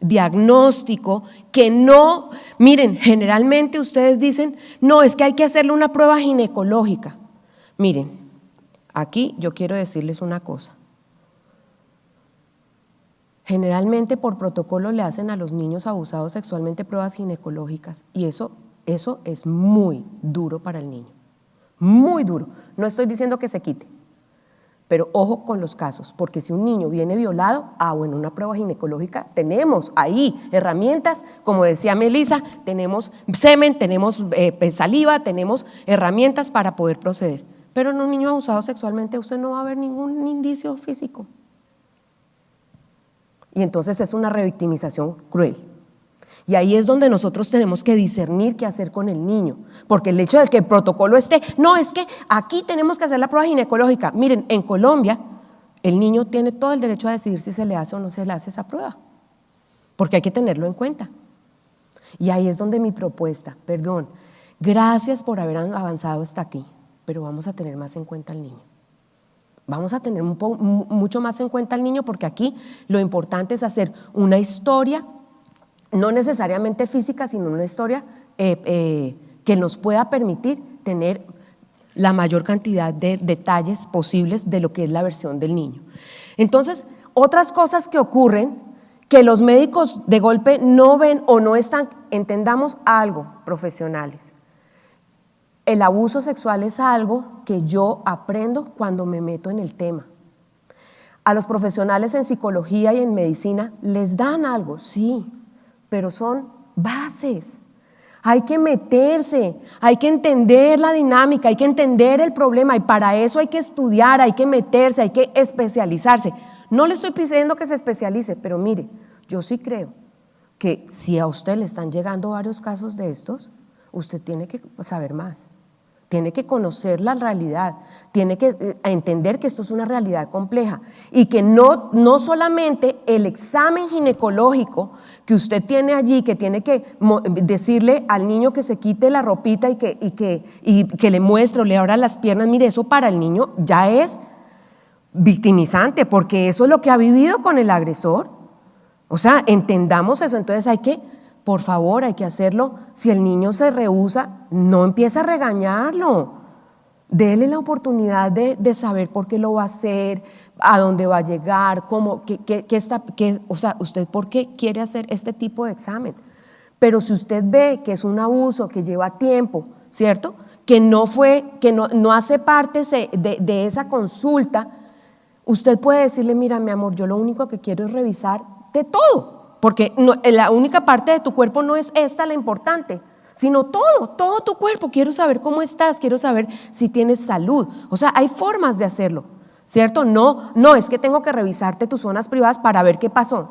diagnóstico, que no, miren, generalmente ustedes dicen, no, es que hay que hacerle una prueba ginecológica. Miren, aquí yo quiero decirles una cosa. Generalmente por protocolo le hacen a los niños abusados sexualmente pruebas ginecológicas y eso es muy duro para el niño, muy duro. No estoy diciendo que se quite, pero ojo con los casos, porque si un niño viene violado, bueno, una prueba ginecológica, tenemos ahí herramientas, como decía Melissa, tenemos semen, tenemos saliva, tenemos herramientas para poder proceder. Pero en un niño abusado sexualmente usted no va a ver ningún indicio físico. Y entonces es una revictimización cruel. Y ahí es donde nosotros tenemos que discernir qué hacer con el niño, porque el hecho de que el protocolo esté, no, es que aquí tenemos que hacer la prueba ginecológica. Miren, en Colombia el niño tiene todo el derecho a decidir si se le hace o no se le hace esa prueba, porque hay que tenerlo en cuenta. Y ahí es donde mi propuesta, gracias por haber avanzado hasta aquí, pero vamos a tener más en cuenta al niño. Vamos a tener mucho más en cuenta al niño porque aquí lo importante es hacer una historia, no necesariamente física, sino una historia que nos pueda permitir tener la mayor cantidad de detalles posibles de lo que es la versión del niño. Entonces, otras cosas que ocurren que los médicos de golpe no ven o no están, entendamos algo, profesionales. El abuso sexual es algo que yo aprendo cuando me meto en el tema. A los profesionales en psicología y en medicina les dan algo, sí, pero son bases. Hay que meterse, hay que entender la dinámica, hay que entender el problema y para eso hay que estudiar, hay que meterse, hay que especializarse. No le estoy pidiendo que se especialice, pero mire, yo sí creo que si a usted le están llegando varios casos de estos, usted tiene que saber más. Tiene que conocer la realidad, tiene que entender que esto es una realidad compleja y que no solamente el examen ginecológico que usted tiene allí, que tiene que decirle al niño que se quite la ropita y que le muestre o le abra las piernas, mire, eso para el niño ya es victimizante porque eso es lo que ha vivido con el agresor. O sea, entendamos eso, entonces hay que... Por favor, hay que hacerlo. Si el niño se rehúsa, no empiece a regañarlo. Dele la oportunidad de saber por qué lo va a hacer, a dónde va a llegar, cómo, o sea, usted por qué quiere hacer este tipo de examen. Pero si usted ve que es un abuso que lleva tiempo, ¿cierto? Que no hace parte de esa consulta, usted puede decirle, mira, mi amor, yo lo único que quiero es revisar de todo. Porque la única parte de tu cuerpo no es esta la importante, sino todo tu cuerpo. Quiero saber cómo estás, quiero saber si tienes salud. O sea, hay formas de hacerlo, ¿cierto? No es que tengo que revisarte tus zonas privadas para ver qué pasó.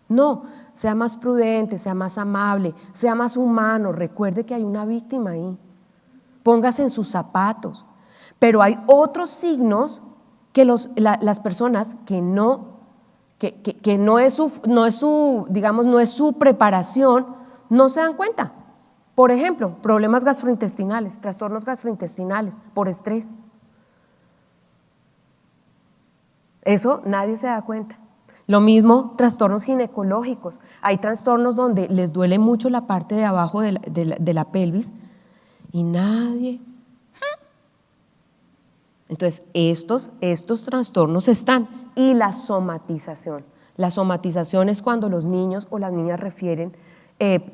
No, sea más prudente, sea más amable, sea más humano. Recuerde que hay una víctima ahí. Póngase en sus zapatos. Pero hay otros signos que las personas que no es su preparación, no se dan cuenta. Por ejemplo, problemas gastrointestinales, trastornos gastrointestinales por estrés. Eso nadie se da cuenta. Lo mismo, trastornos ginecológicos. Hay trastornos donde les duele mucho la parte de abajo de la pelvis y nadie. Entonces, estos trastornos están. Y la somatización. La somatización es cuando los niños o las niñas refieren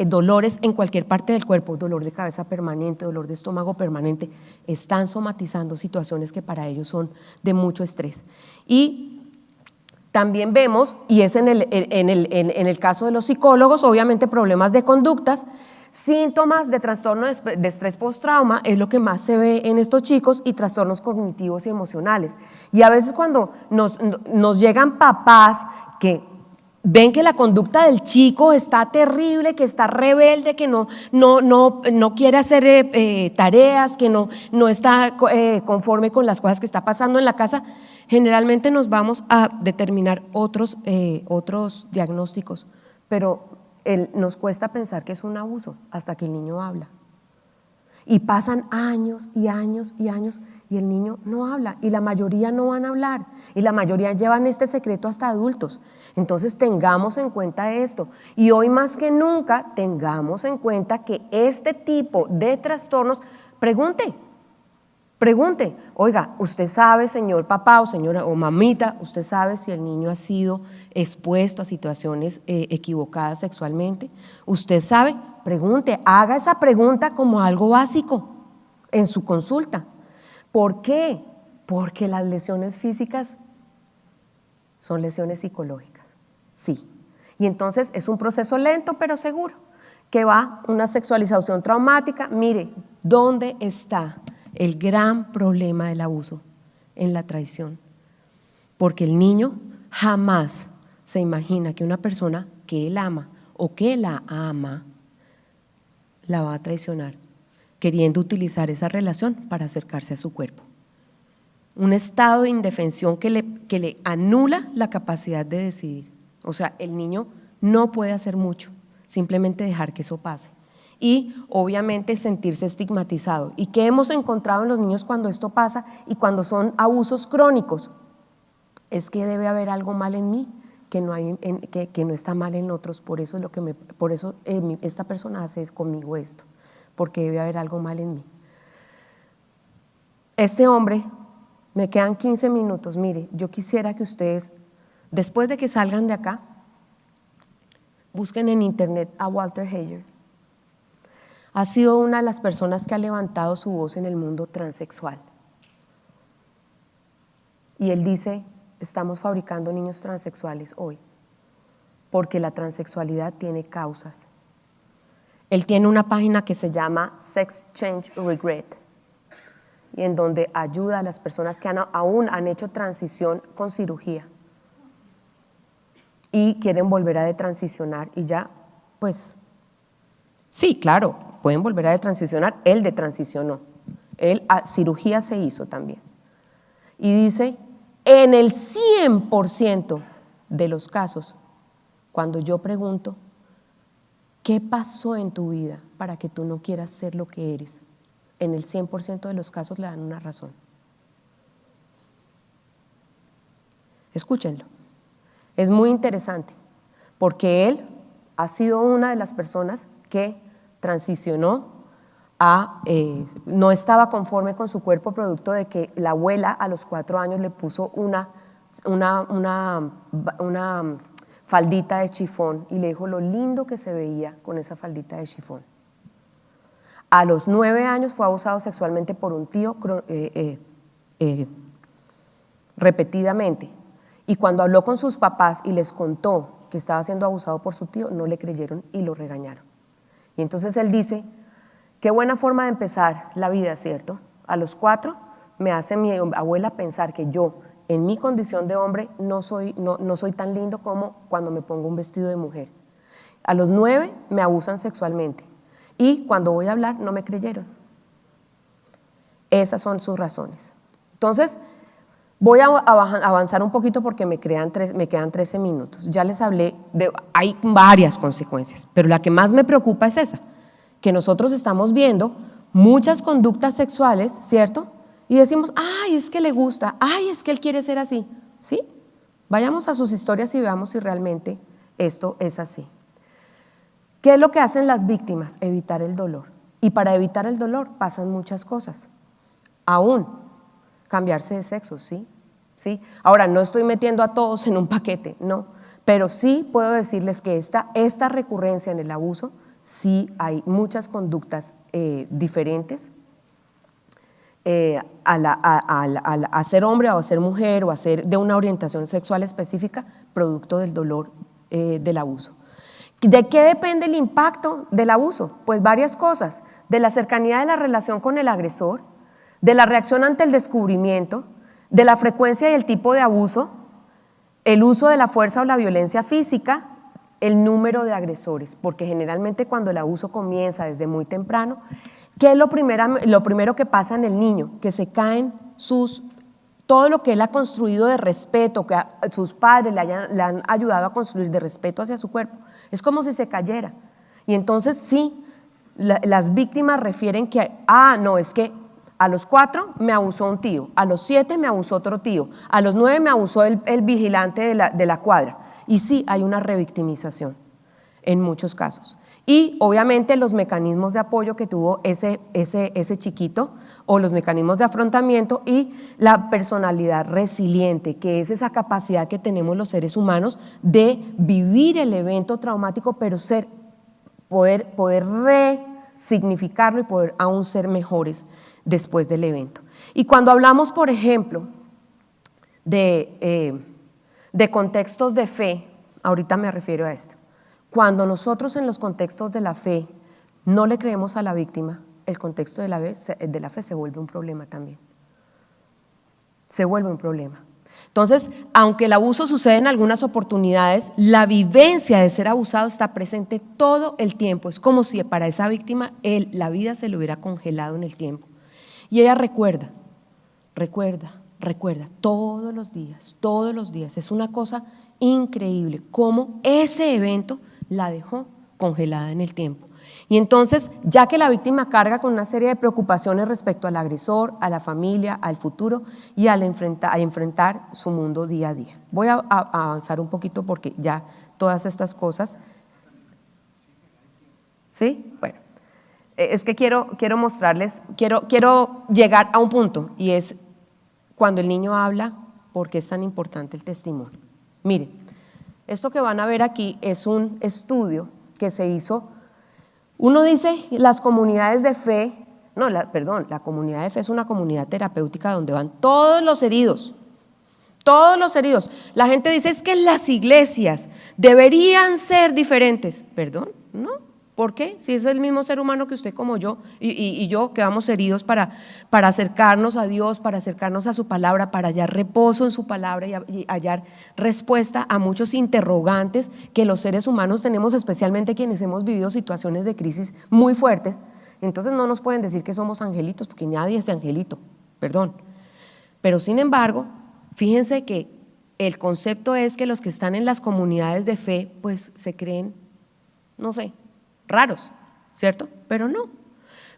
dolores en cualquier parte del cuerpo, dolor de cabeza permanente, dolor de estómago permanente, están somatizando situaciones que para ellos son de mucho estrés. Y también vemos, y es en el caso de los psicólogos, obviamente problemas de conductas, síntomas de trastorno de estrés postrauma es lo que más se ve en estos chicos y trastornos cognitivos y emocionales. Y a veces cuando nos llegan papás que ven que la conducta del chico está terrible, que está rebelde, que no quiere hacer tareas, que no está conforme con las cosas que está pasando en la casa, generalmente nos vamos a determinar otros diagnósticos, pero nos cuesta pensar que es un abuso hasta que el niño habla. Y pasan años y años y años y el niño no habla y la mayoría no van a hablar y la mayoría llevan este secreto hasta adultos. Entonces tengamos en cuenta esto y hoy más que nunca tengamos en cuenta que este tipo de trastornos, pregunte, oiga, usted sabe, señor papá o señora o mamita, usted sabe si el niño ha sido expuesto a situaciones equivocadas sexualmente. Usted sabe, pregunte, haga esa pregunta como algo básico en su consulta. ¿Por qué? Porque las lesiones físicas son lesiones psicológicas, sí. Y entonces es un proceso lento pero seguro, que va una sexualización traumática. Mire, ¿dónde está el gran problema del abuso? En la traición, porque el niño jamás se imagina que una persona que él ama o que la ama la va a traicionar, queriendo utilizar esa relación para acercarse a su cuerpo. Un estado de indefensión que le anula la capacidad de decidir. O sea, el niño no puede hacer mucho, simplemente dejar que eso pase. Y obviamente sentirse estigmatizado. ¿Y qué hemos encontrado en los niños cuando esto pasa y cuando son abusos crónicos? Es que debe haber algo mal en mí, que no está mal en otros, por eso esta persona hace conmigo esto, porque debe haber algo mal en mí. Este hombre, me quedan 15 minutos, mire, yo quisiera que ustedes, después de que salgan de acá, busquen en internet a Walter Heyer. Ha sido una de las personas que ha levantado su voz en el mundo transexual. Y él dice, estamos fabricando niños transexuales hoy, porque la transexualidad tiene causas. Él tiene una página que se llama Sex Change Regret, y en donde ayuda a las personas que aún han hecho transición con cirugía y quieren volver a detransicionar y ya, pues, sí, claro, pueden volver a detransicionar, él detransicionó, él cirugía se hizo también. Y dice, en el 100% de los casos, cuando yo pregunto, ¿qué pasó en tu vida para que tú no quieras ser lo que eres? En el 100% de los casos le dan una razón. Escúchenlo. Es muy interesante, porque él ha sido una de las personas que transicionó no estaba conforme con su cuerpo producto de que la abuela a los 4 años le puso una faldita de chifón y le dijo lo lindo que se veía con esa faldita de chifón. A los 9 años fue abusado sexualmente por un tío repetidamente, y cuando habló con sus papás y les contó que estaba siendo abusado por su tío, no le creyeron y lo regañaron. Y entonces él dice, qué buena forma de empezar la vida, ¿cierto? A los 4 me hace mi abuela pensar que yo, en mi condición de hombre, no soy tan lindo como cuando me pongo un vestido de mujer. A los 9 me abusan sexualmente y cuando voy a hablar no me creyeron. Esas son sus razones. Entonces, voy a avanzar un poquito porque me quedan 13 minutos. Ya les hablé, hay varias consecuencias, pero la que más me preocupa es esa, que nosotros estamos viendo muchas conductas sexuales, ¿cierto? Y decimos, ay, es que le gusta, ay, es que él quiere ser así. ¿Sí? Vayamos a sus historias y veamos si realmente esto es así. ¿Qué es lo que hacen las víctimas? Evitar el dolor. Y para evitar el dolor pasan muchas cosas. Aún, cambiarse de sexo, ¿sí? ¿Sí? Ahora, no estoy metiendo a todos en un paquete, no, pero sí puedo decirles que esta recurrencia en el abuso, sí hay muchas conductas diferentes a ser hombre o a ser mujer o a ser de una orientación sexual específica, producto del dolor del abuso. ¿De qué depende el impacto del abuso? Pues varias cosas, de la cercanía de la relación con el agresor, de la reacción ante el descubrimiento, de la frecuencia y el tipo de abuso, el uso de la fuerza o la violencia física, el número de agresores, porque generalmente cuando el abuso comienza desde muy temprano, ¿qué es lo primero que pasa en el niño? Que se caen todo lo que él ha construido de respeto, que sus padres le han ayudado a construir de respeto hacia su cuerpo, es como si se cayera. Y entonces sí, las víctimas refieren que, no, es que a los 4 me abusó un tío, a los 7 me abusó otro tío, a los 9 me abusó el vigilante de la cuadra. Y sí, hay una revictimización en muchos casos. Y obviamente los mecanismos de apoyo que tuvo ese chiquito o los mecanismos de afrontamiento y la personalidad resiliente, que es esa capacidad que tenemos los seres humanos de vivir el evento traumático, pero poder resignificarlo y poder aún ser mejores después del evento. Y cuando hablamos, por ejemplo, de contextos de fe, ahorita me refiero a esto. Cuando nosotros en los contextos de la fe no le creemos a la víctima, el contexto de la fe se vuelve un problema también. Se vuelve un problema. Entonces, aunque el abuso sucede en algunas oportunidades, la vivencia de ser abusado está presente todo el tiempo. Es como si para esa víctima la vida se le hubiera congelado en el tiempo. Y ella recuerda todos los días. Es una cosa increíble cómo ese evento la dejó congelada en el tiempo. Y entonces, ya que la víctima carga con una serie de preocupaciones respecto al agresor, a la familia, al futuro y a enfrentar su mundo día a día. Voy a avanzar un poquito porque ya todas estas cosas… ¿Sí? Bueno, es que quiero mostrarles, quiero llegar a un punto y es cuando el niño habla, ¿por qué es tan importante el testimonio? Miren, Esto que van a ver aquí es un estudio que se hizo. Uno dice las comunidades de fe, la comunidad de fe es una comunidad terapéutica donde van todos los heridos. Todos los heridos. La gente dice es que las iglesias deberían ser diferentes. ¿Perdón? ¿No? ¿Por qué? Si es el mismo ser humano que usted como yo y yo que vamos heridos para acercarnos a Dios, para acercarnos a su palabra, para hallar reposo en su palabra y hallar respuesta a muchos interrogantes que los seres humanos tenemos, especialmente quienes hemos vivido situaciones de crisis muy fuertes. Entonces no nos pueden decir que somos angelitos porque nadie es de angelito, perdón. Pero sin embargo, fíjense que el concepto es que los que están en las comunidades de fe pues se creen, no sé, raros, ¿cierto? Pero no.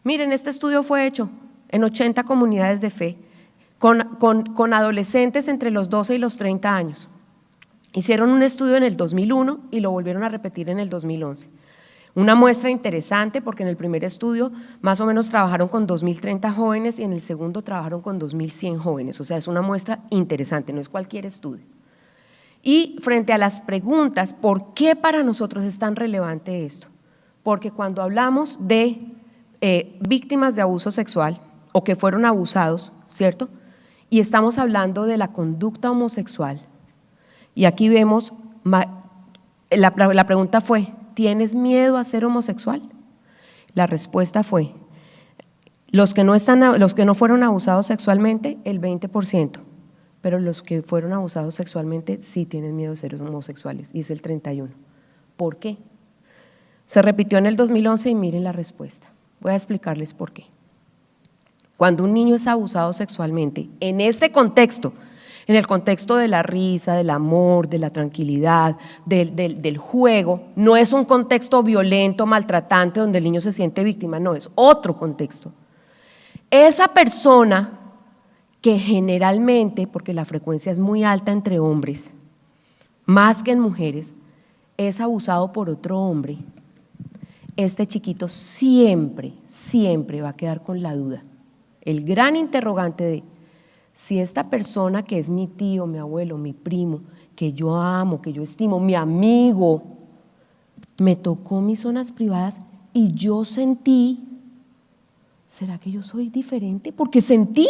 Miren, este estudio fue hecho en 80 comunidades de fe con adolescentes entre los 12 y los 30 años. Hicieron un estudio en el 2001 y lo volvieron a repetir en el 2011. Una muestra interesante porque en el primer estudio más o menos trabajaron con 2.030 jóvenes y en el segundo trabajaron con 2.100 jóvenes. O sea, es una muestra interesante, no es cualquier estudio. Y frente a las preguntas, ¿por qué para nosotros es tan relevante esto? Porque cuando hablamos de víctimas de abuso sexual o que fueron abusados, ¿cierto? Y estamos hablando de la conducta homosexual. Y aquí vemos, la pregunta fue, ¿tienes miedo a ser homosexual? La respuesta fue, los que no fueron abusados sexualmente, el 20%, pero los que fueron abusados sexualmente sí tienen miedo de ser homosexuales, y es el 31%. ¿Por qué? Se repitió en el 2011 y miren la respuesta. Voy a explicarles por qué. Cuando un niño es abusado sexualmente, en este contexto, en el contexto de la risa, del amor, de la tranquilidad, del juego, no es un contexto violento, maltratante, donde el niño se siente víctima, no, es otro contexto. Esa persona que generalmente, porque la frecuencia es muy alta entre hombres, más que en mujeres, es abusado por otro hombre, este chiquito siempre va a quedar con la duda, el gran interrogante de si esta persona que es mi tío, mi abuelo, mi primo, que yo amo, que yo estimo, mi amigo, me tocó mis zonas privadas y yo sentí, ¿será que yo soy diferente? Porque sentí,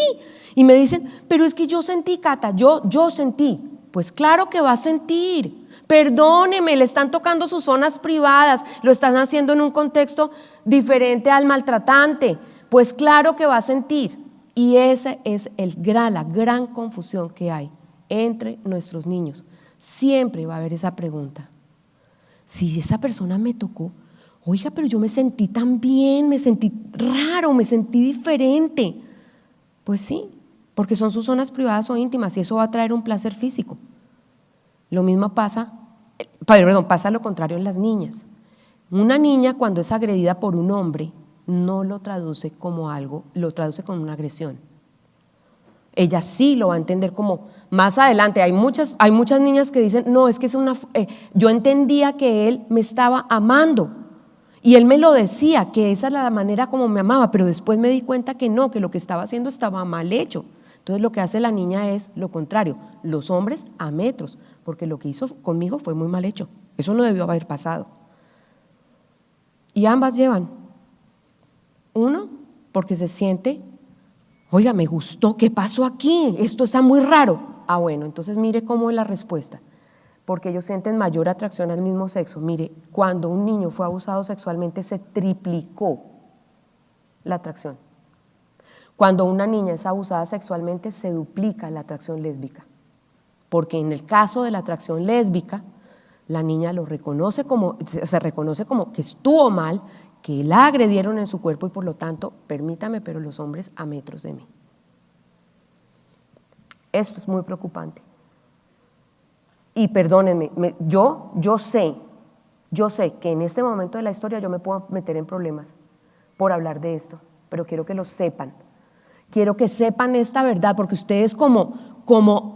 y me dicen, pero es que yo sentí, Cata, yo sentí. Pues claro que va a sentir. Perdóneme, le están tocando sus zonas privadas, lo están haciendo en un contexto diferente al maltratante, pues claro que va a sentir. Y esa es la gran confusión que hay entre nuestros niños. Siempre va a haber esa pregunta. Si esa persona me tocó, oiga, pero yo me sentí tan bien, me sentí raro, me sentí diferente. Pues sí, porque son sus zonas privadas o íntimas y eso va a traer un placer físico. Lo mismo pasa lo contrario en las niñas. Una niña cuando es agredida por un hombre no lo traduce como algo, lo traduce como una agresión. Ella sí lo va a entender como más adelante. Hay muchas niñas que dicen, no, es que yo entendía que él me estaba amando y él me lo decía, que esa era la manera como me amaba, pero después me di cuenta que no, que lo que estaba haciendo estaba mal hecho. Entonces lo que hace la niña es lo contrario, los hombres a metros, porque lo que hizo conmigo fue muy mal hecho, eso no debió haber pasado. Y ambas llevan, uno, porque se siente, oiga, me gustó, ¿qué pasó aquí? Esto está muy raro. Ah, bueno, entonces mire cómo es la respuesta, porque ellos sienten mayor atracción al mismo sexo. Mire, cuando un niño fue abusado sexualmente se triplicó la atracción. Cuando una niña es abusada sexualmente se duplica la atracción lésbica, porque en el caso de la atracción lésbica, la niña se reconoce como que estuvo mal, que la agredieron en su cuerpo y por lo tanto, permítame, pero los hombres a metros de mí. Esto es muy preocupante. Y perdónenme, yo sé que en este momento de la historia yo me puedo meter en problemas por hablar de esto, pero quiero que lo sepan. Quiero que sepan esta verdad, porque ustedes como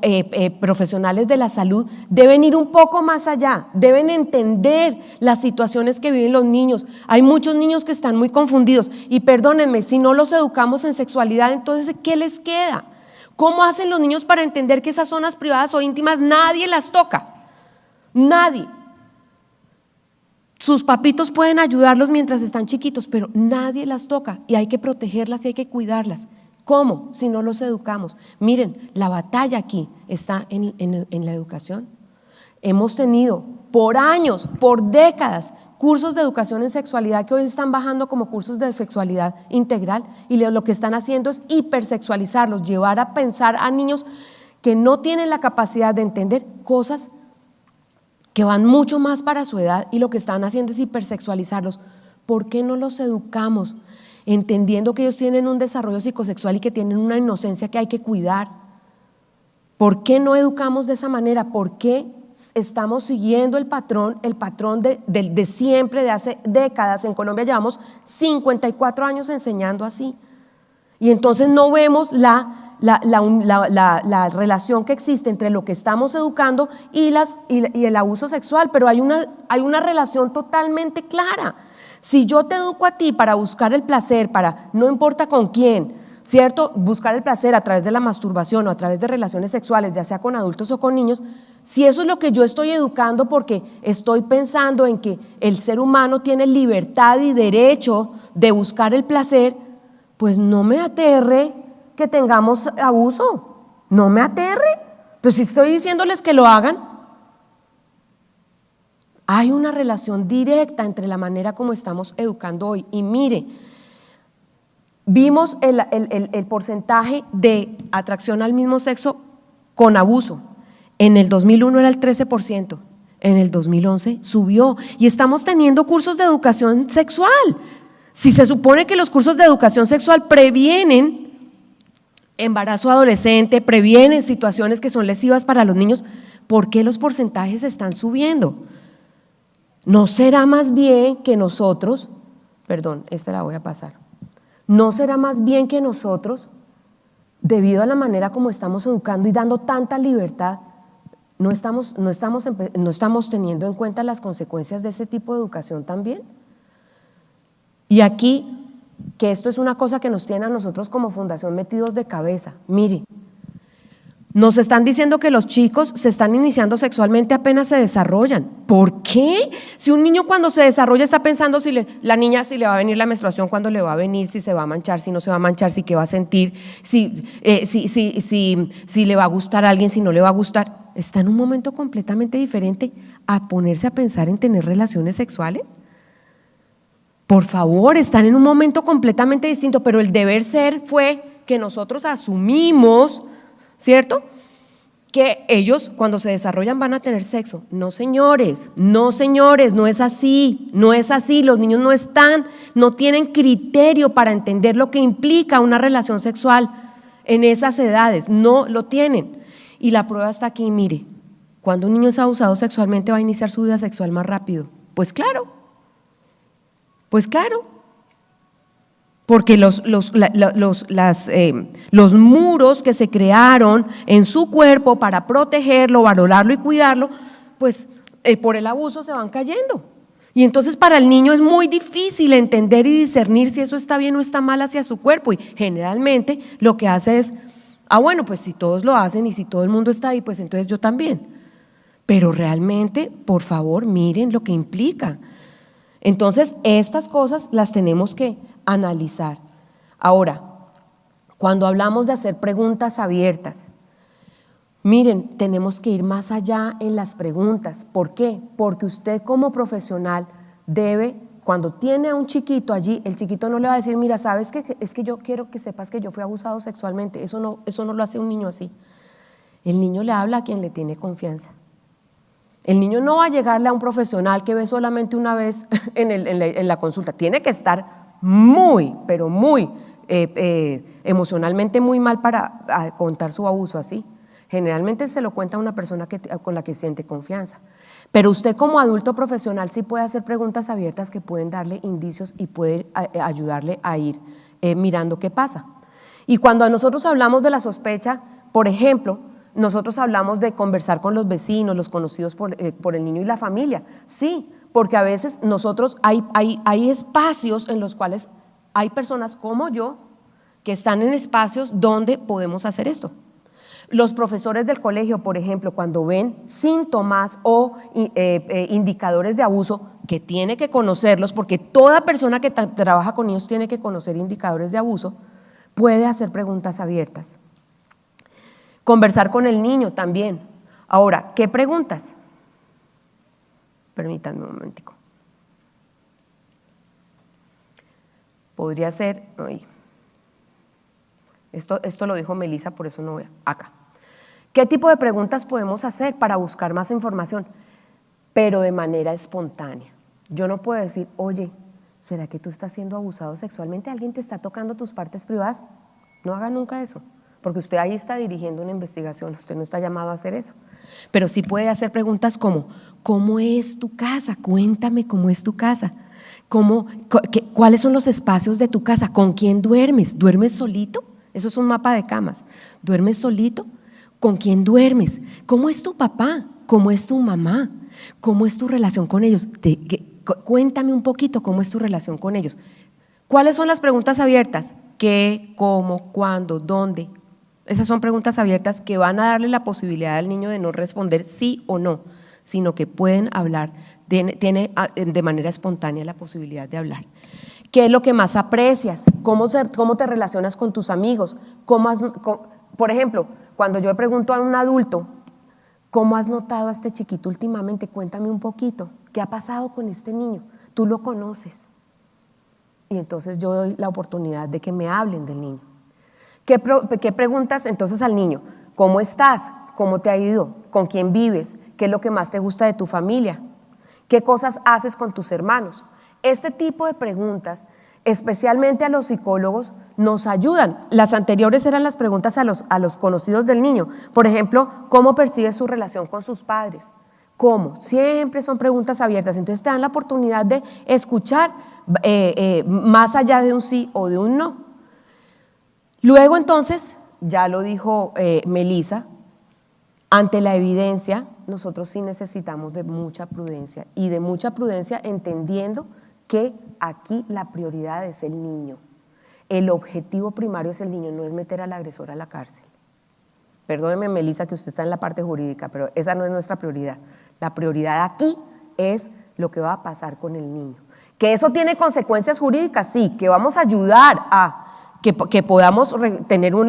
profesionales de la salud deben ir un poco más allá, deben entender las situaciones que viven los niños. Hay muchos niños que están muy confundidos y perdónenme, si no los educamos en sexualidad, entonces ¿qué les queda? ¿Cómo hacen los niños para entender que esas zonas privadas o íntimas nadie las toca? Nadie. Sus papitos pueden ayudarlos mientras están chiquitos, pero nadie las toca y hay que protegerlas y hay que cuidarlas. ¿Cómo? Si no los educamos. Miren, la batalla aquí está en la educación. Hemos tenido por años, por décadas, cursos de educación en sexualidad que hoy están bajando como cursos de sexualidad integral y lo que están haciendo es hipersexualizarlos, llevar a pensar a niños que no tienen la capacidad de entender cosas que van mucho más para su edad y lo que están haciendo es hipersexualizarlos. ¿Por qué no los educamos? Entendiendo que ellos tienen un desarrollo psicosexual y que tienen una inocencia que hay que cuidar. ¿Por qué no educamos de esa manera? ¿Por qué estamos siguiendo el patrón de siempre, de hace décadas? En Colombia llevamos 54 años enseñando así. Y entonces no vemos la relación que existe entre lo que estamos educando y el abuso sexual, pero hay una relación totalmente clara. Si yo te educo a ti para buscar el placer, para no importa con quién, ¿cierto? Buscar el placer a través de la masturbación o a través de relaciones sexuales, ya sea con adultos o con niños, si eso es lo que yo estoy educando porque estoy pensando en que el ser humano tiene libertad y derecho de buscar el placer, pues no me aterre que tengamos abuso, no me aterre, pues si estoy diciéndoles que lo hagan. Hay una relación directa entre la manera como estamos educando hoy. Y mire, vimos el porcentaje de atracción al mismo sexo con abuso. En el 2001 era el 13%, en el 2011 subió y estamos teniendo cursos de educación sexual. Si se supone que los cursos de educación sexual previenen embarazo adolescente, previenen situaciones que son lesivas para los niños, ¿por qué los porcentajes están subiendo? ¿No será más bien que nosotros, esta la voy a pasar, no será más bien que nosotros, debido a la manera como estamos educando y dando tanta libertad, no estamos teniendo en cuenta las consecuencias de ese tipo de educación también? Y aquí, que esto es una cosa que nos tiene a nosotros como fundación metidos de cabeza. Mire, nos están diciendo que los chicos se están iniciando sexualmente apenas se desarrollan. ¿Por qué? Si un niño cuando se desarrolla está pensando la niña si le va a venir la menstruación, cuándo le va a venir, si se va a manchar, si no se va a manchar, si qué va a sentir, si le va a gustar a alguien, si no le va a gustar. Está en un momento completamente diferente a ponerse a pensar en tener relaciones sexuales. Por favor, están en un momento completamente distinto, pero el deber ser fue que nosotros asumimos, ¿cierto?, que ellos cuando se desarrollan van a tener sexo. No señores, no es así, los niños no tienen criterio para entender lo que implica una relación sexual en esas edades, no lo tienen. Y la prueba está aquí, mire, cuando un niño es abusado sexualmente va a iniciar su vida sexual más rápido. Pues claro, porque los muros que se crearon en su cuerpo para protegerlo, valorarlo y cuidarlo, pues por el abuso se van cayendo. Y entonces para el niño es muy difícil entender y discernir si eso está bien o está mal hacia su cuerpo. Y generalmente lo que hace es, bueno, pues si todos lo hacen y si todo el mundo está ahí, pues entonces yo también. Pero realmente, por favor, miren lo que implica. Entonces, estas cosas las tenemos que analizar. Ahora, cuando hablamos de hacer preguntas abiertas, miren, tenemos que ir más allá en las preguntas. ¿Por qué? Porque usted como profesional debe, cuando tiene a un chiquito allí, el chiquito no le va a decir, mira, ¿sabes qué? Es que yo quiero que sepas que yo fui abusado sexualmente. Eso no lo hace un niño así. El niño le habla a quien le tiene confianza. El niño no va a llegarle a un profesional que ve solamente una vez en la consulta. Tiene que estar muy, pero muy emocionalmente muy mal para contar su abuso así. Generalmente se lo cuenta a una persona con la que siente confianza. Pero usted como adulto profesional sí puede hacer preguntas abiertas que pueden darle indicios y puede ayudarle a ir mirando qué pasa. Y cuando nosotros hablamos de la sospecha, por ejemplo, nosotros hablamos de conversar con los vecinos, los conocidos por el niño y la familia. Sí, porque a veces nosotros hay espacios en los cuales hay personas como yo que están en espacios donde podemos hacer esto. Los profesores del colegio, por ejemplo, cuando ven síntomas o indicadores de abuso, que tiene que conocerlos, porque toda persona que trabaja con niños tiene que conocer indicadores de abuso, puede hacer preguntas abiertas. Conversar con el niño también. Ahora, ¿qué preguntas? Permítanme un momentico. Podría ser, esto lo dijo Melissa, por eso no voy acá. ¿Qué tipo de preguntas podemos hacer para buscar más información? Pero de manera espontánea. Yo no puedo decir, oye, ¿será que tú estás siendo abusado sexualmente? ¿Alguien te está tocando tus partes privadas? No haga nunca eso, porque usted ahí está dirigiendo una investigación, usted no está llamado a hacer eso. Pero sí puede hacer preguntas como, ¿cómo es tu casa? Cuéntame cómo es tu casa. ¿Cuáles son los espacios de tu casa? ¿Con quién duermes? ¿Duermes solito? Eso es un mapa de camas. ¿Duermes solito? ¿Con quién duermes? ¿Cómo es tu papá? ¿Cómo es tu mamá? ¿Cómo es tu relación con ellos? Cuéntame un poquito cómo es tu relación con ellos. ¿Cuáles son las preguntas abiertas? ¿Qué, cómo, cuándo, dónde? Esas son preguntas abiertas que van a darle la posibilidad al niño de no responder sí o no, sino que pueden hablar, tiene de manera espontánea la posibilidad de hablar. ¿Qué es lo que más aprecias? ¿Cómo te relacionas con tus amigos? Por ejemplo, cuando yo pregunto a un adulto, ¿cómo has notado a este chiquito últimamente? Cuéntame un poquito, ¿qué ha pasado con este niño? Tú lo conoces. Y entonces yo doy la oportunidad de que me hablen del niño. ¿Qué preguntas entonces al niño? ¿Cómo estás? ¿Cómo te ha ido? ¿Con quién vives? ¿Qué es lo que más te gusta de tu familia? ¿Qué cosas haces con tus hermanos? Este tipo de preguntas, especialmente a los psicólogos, nos ayudan. Las anteriores eran las preguntas a los conocidos del niño. Por ejemplo, ¿cómo percibe su relación con sus padres? ¿Cómo? Siempre son preguntas abiertas. Entonces te dan la oportunidad de escuchar más allá de un sí o de un no. Luego entonces, ya lo dijo Melissa, ante la evidencia, nosotros sí necesitamos de mucha prudencia y de mucha prudencia entendiendo que aquí la prioridad es el niño. El objetivo primario es el niño, no es meter al agresor a la cárcel. Perdóneme, Melissa, que usted está en la parte jurídica, pero esa no es nuestra prioridad. La prioridad aquí es lo que va a pasar con el niño. ¿Que eso tiene consecuencias jurídicas? Sí, que vamos a ayudar a que podamos tener un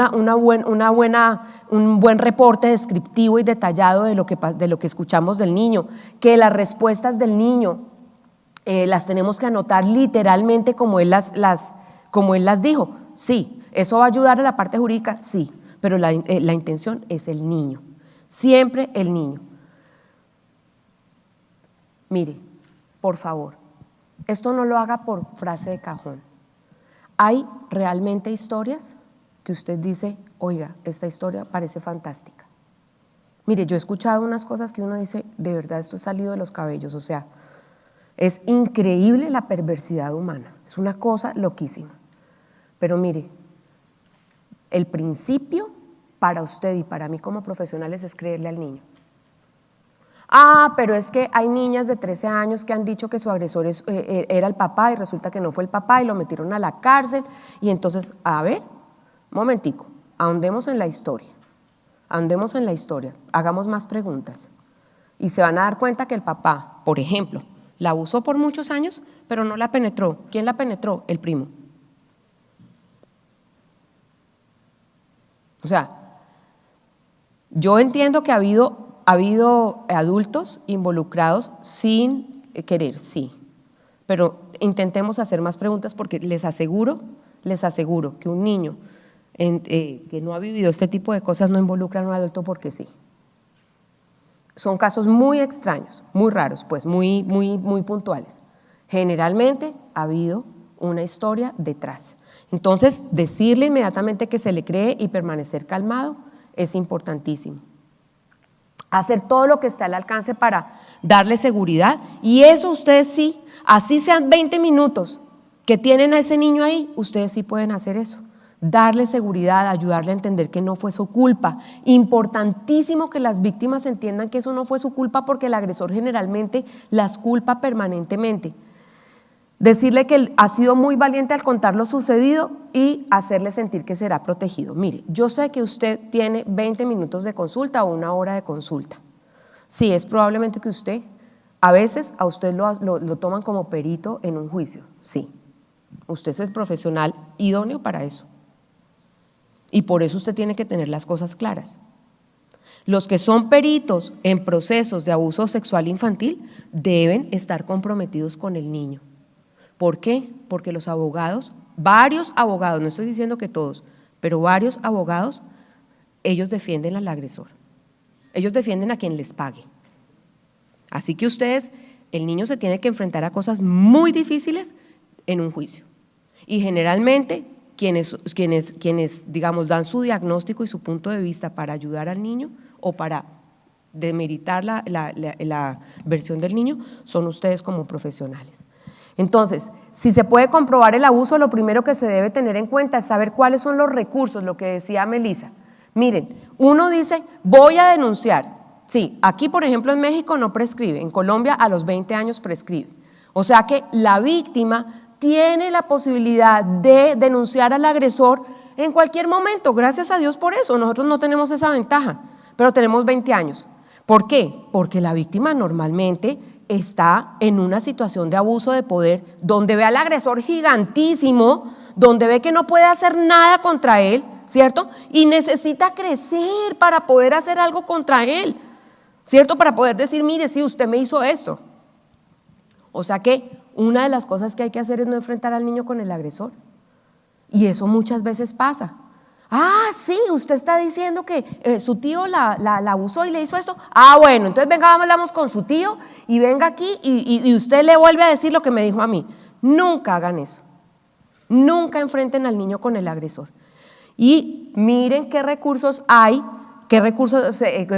buen reporte descriptivo y detallado de lo que escuchamos del niño, que las respuestas del niño las tenemos que anotar literalmente como él las dijo. Sí, ¿eso va a ayudar a la parte jurídica? Sí, pero la intención es el niño, siempre el niño. Mire, por favor, esto no lo haga por frase de cajón. Hay realmente historias que usted dice, oiga, esta historia parece fantástica. Mire, yo he escuchado unas cosas que uno dice, de verdad esto es salido de los cabellos, o sea, es increíble la perversidad humana, es una cosa loquísima. Pero mire, el principio para usted y para mí como profesionales es creerle al niño. Ah, pero es que hay niñas de 13 años que han dicho que su agresor era el papá y resulta que no fue el papá y lo metieron a la cárcel. Y entonces, a ver, momentico, ahondemos en la historia, hagamos más preguntas. Y se van a dar cuenta que el papá, por ejemplo, la abusó por muchos años, pero no la penetró. ¿Quién la penetró? El primo. O sea, yo entiendo que ha habido adultos involucrados sin querer, sí, pero intentemos hacer más preguntas porque les aseguro que un niño que no ha vivido este tipo de cosas no involucra a un adulto porque sí. Son casos muy extraños, muy raros, pues muy puntuales. Generalmente ha habido una historia detrás. Entonces, decirle inmediatamente que se le cree y permanecer calmado es importantísimo. Hacer todo lo que está al alcance para darle seguridad y eso ustedes sí, así sean 20 minutos que tienen a ese niño ahí, ustedes sí pueden hacer eso. Darle seguridad, ayudarle a entender que no fue su culpa. Importantísimo que las víctimas entiendan que eso no fue su culpa porque el agresor generalmente las culpa permanentemente. Decirle que él ha sido muy valiente al contar lo sucedido y hacerle sentir que será protegido. Mire, yo sé que usted tiene 20 minutos de consulta o 1 hora de consulta. Sí, es probablemente que usted, a veces a usted lo toman como perito en un juicio, sí. Usted es el profesional idóneo para eso. Y por eso usted tiene que tener las cosas claras. Los que son peritos en procesos de abuso sexual infantil deben estar comprometidos con el niño. ¿Por qué? Porque los abogados, varios abogados, no estoy diciendo que todos, pero varios abogados, ellos defienden al agresor. Ellos defienden a quien les pague. Así que ustedes, el niño se tiene que enfrentar a cosas muy difíciles en un juicio. Y generalmente quienes digamos, dan su diagnóstico y su punto de vista para ayudar al niño o para demeritar la versión del niño, son ustedes como profesionales. Entonces, si se puede comprobar el abuso, lo primero que se debe tener en cuenta es saber cuáles son los recursos, lo que decía Melissa. Miren, uno dice, voy a denunciar. Sí, aquí por ejemplo en México no prescribe, en Colombia a los 20 años prescribe. O sea que la víctima tiene la posibilidad de denunciar al agresor en cualquier momento, gracias a Dios por eso, nosotros no tenemos esa ventaja, pero tenemos 20 años. ¿Por qué? Porque la víctima normalmente está en una situación de abuso de poder donde ve al agresor gigantísimo, donde ve que no puede hacer nada contra él, ¿cierto? Y necesita crecer para poder hacer algo contra él, ¿cierto? Para poder decir, mire, sí, usted me hizo esto. O sea que una de las cosas que hay que hacer es no enfrentar al niño con el agresor. Y eso muchas veces pasa. Ah, sí, usted está diciendo que su tío la abusó y le hizo esto. Ah, bueno, entonces venga, hablamos con su tío y venga aquí y usted le vuelve a decir lo que me dijo a mí. Nunca hagan eso. Nunca enfrenten al niño con el agresor. Y miren qué recursos hay,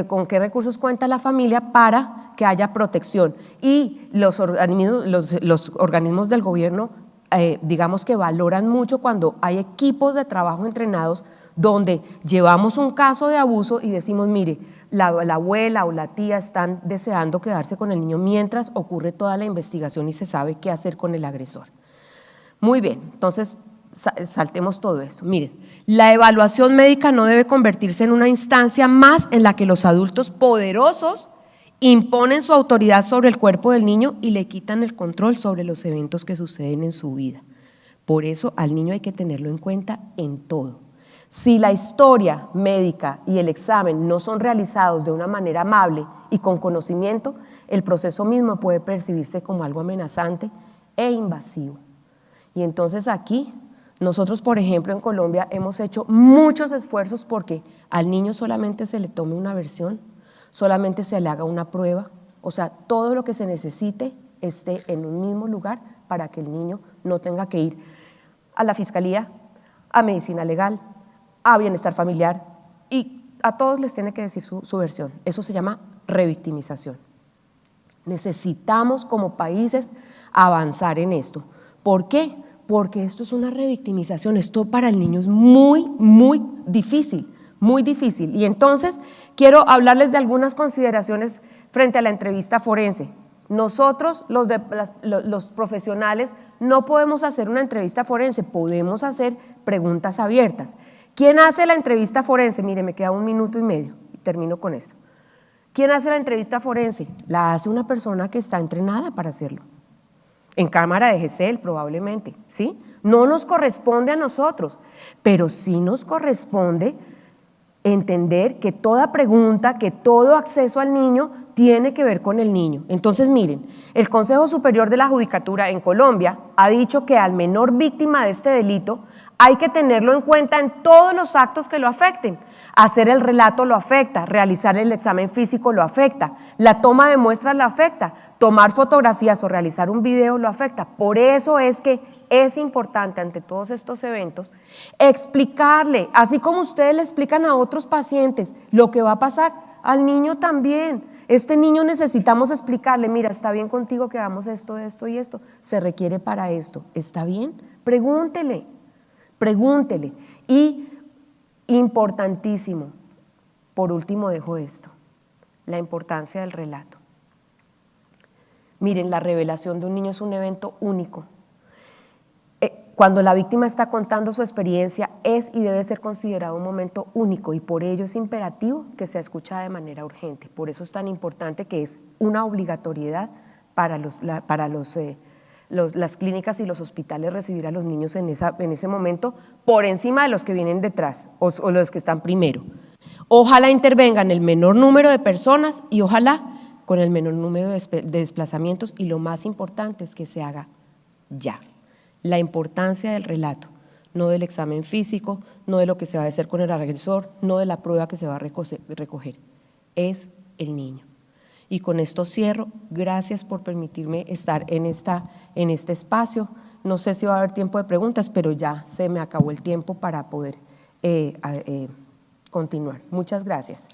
con qué recursos cuenta la familia para que haya protección. Y los organismos del gobierno, digamos que valoran mucho cuando hay equipos de trabajo entrenados donde llevamos un caso de abuso y decimos, mire, la abuela o la tía están deseando quedarse con el niño mientras ocurre toda la investigación y se sabe qué hacer con el agresor. Muy bien, entonces saltemos todo eso. Miren, la evaluación médica no debe convertirse en una instancia más en la que los adultos poderosos imponen su autoridad sobre el cuerpo del niño y le quitan el control sobre los eventos que suceden en su vida. Por eso al niño hay que tenerlo en cuenta en todo. Si la historia médica y el examen no son realizados de una manera amable y con conocimiento, el proceso mismo puede percibirse como algo amenazante e invasivo. Y entonces aquí, nosotros por ejemplo en Colombia hemos hecho muchos esfuerzos porque al niño solamente se le tome una versión, solamente se le haga una prueba, o sea, todo lo que se necesite esté en un mismo lugar para que el niño no tenga que ir a la fiscalía, a medicina legal, a bienestar familiar y a todos les tiene que decir su versión. Eso se llama revictimización. Necesitamos como países avanzar en esto. ¿Por qué? Porque esto es una revictimización, esto para el niño es muy, muy difícil, muy difícil. Y entonces quiero hablarles de algunas consideraciones frente a la entrevista forense. Nosotros, los profesionales, no podemos hacer una entrevista forense, podemos hacer preguntas abiertas. ¿Quién hace la entrevista forense? Mire, me queda 1 minuto y medio y termino con esto. ¿Quién hace la entrevista forense? La hace una persona que está entrenada para hacerlo. En cámara de GESEL probablemente, ¿sí? No nos corresponde a nosotros, pero sí nos corresponde entender que toda pregunta, que todo acceso al niño tiene que ver con el niño. Entonces miren, el Consejo Superior de la Judicatura en Colombia ha dicho que al menor víctima de este delito hay que tenerlo en cuenta en todos los actos que lo afecten. Hacer el relato lo afecta, realizar el examen físico lo afecta, la toma de muestras lo afecta, tomar fotografías o realizar un video lo afecta. Por eso es que es importante ante todos estos eventos explicarle, así como ustedes le explican a otros pacientes lo que va a pasar, al niño también. Este niño necesitamos explicarle, mira, está bien contigo que hagamos esto, esto y esto, se requiere para esto, ¿está bien? Pregúntele. Y importantísimo, por último dejo esto, la importancia del relato. Miren, la revelación de un niño es un evento único, cuando la víctima está contando su experiencia, es y debe ser considerado un momento único y por ello es imperativo que sea escuchada de manera urgente. Por eso es tan importante que es una obligatoriedad para las clínicas y los hospitales recibir a los niños en ese momento por encima de los que vienen detrás o los que están primero. Ojalá intervengan el menor número de personas y ojalá con el menor número de desplazamientos y lo más importante es que se haga ya. La importancia del relato, no del examen físico, no de lo que se va a hacer con el agresor, no de la prueba que se va a recoger, es el niño. Y con esto cierro. Gracias por permitirme estar en este espacio. No sé si va a haber tiempo de preguntas, pero ya se me acabó el tiempo para poder continuar. Muchas gracias.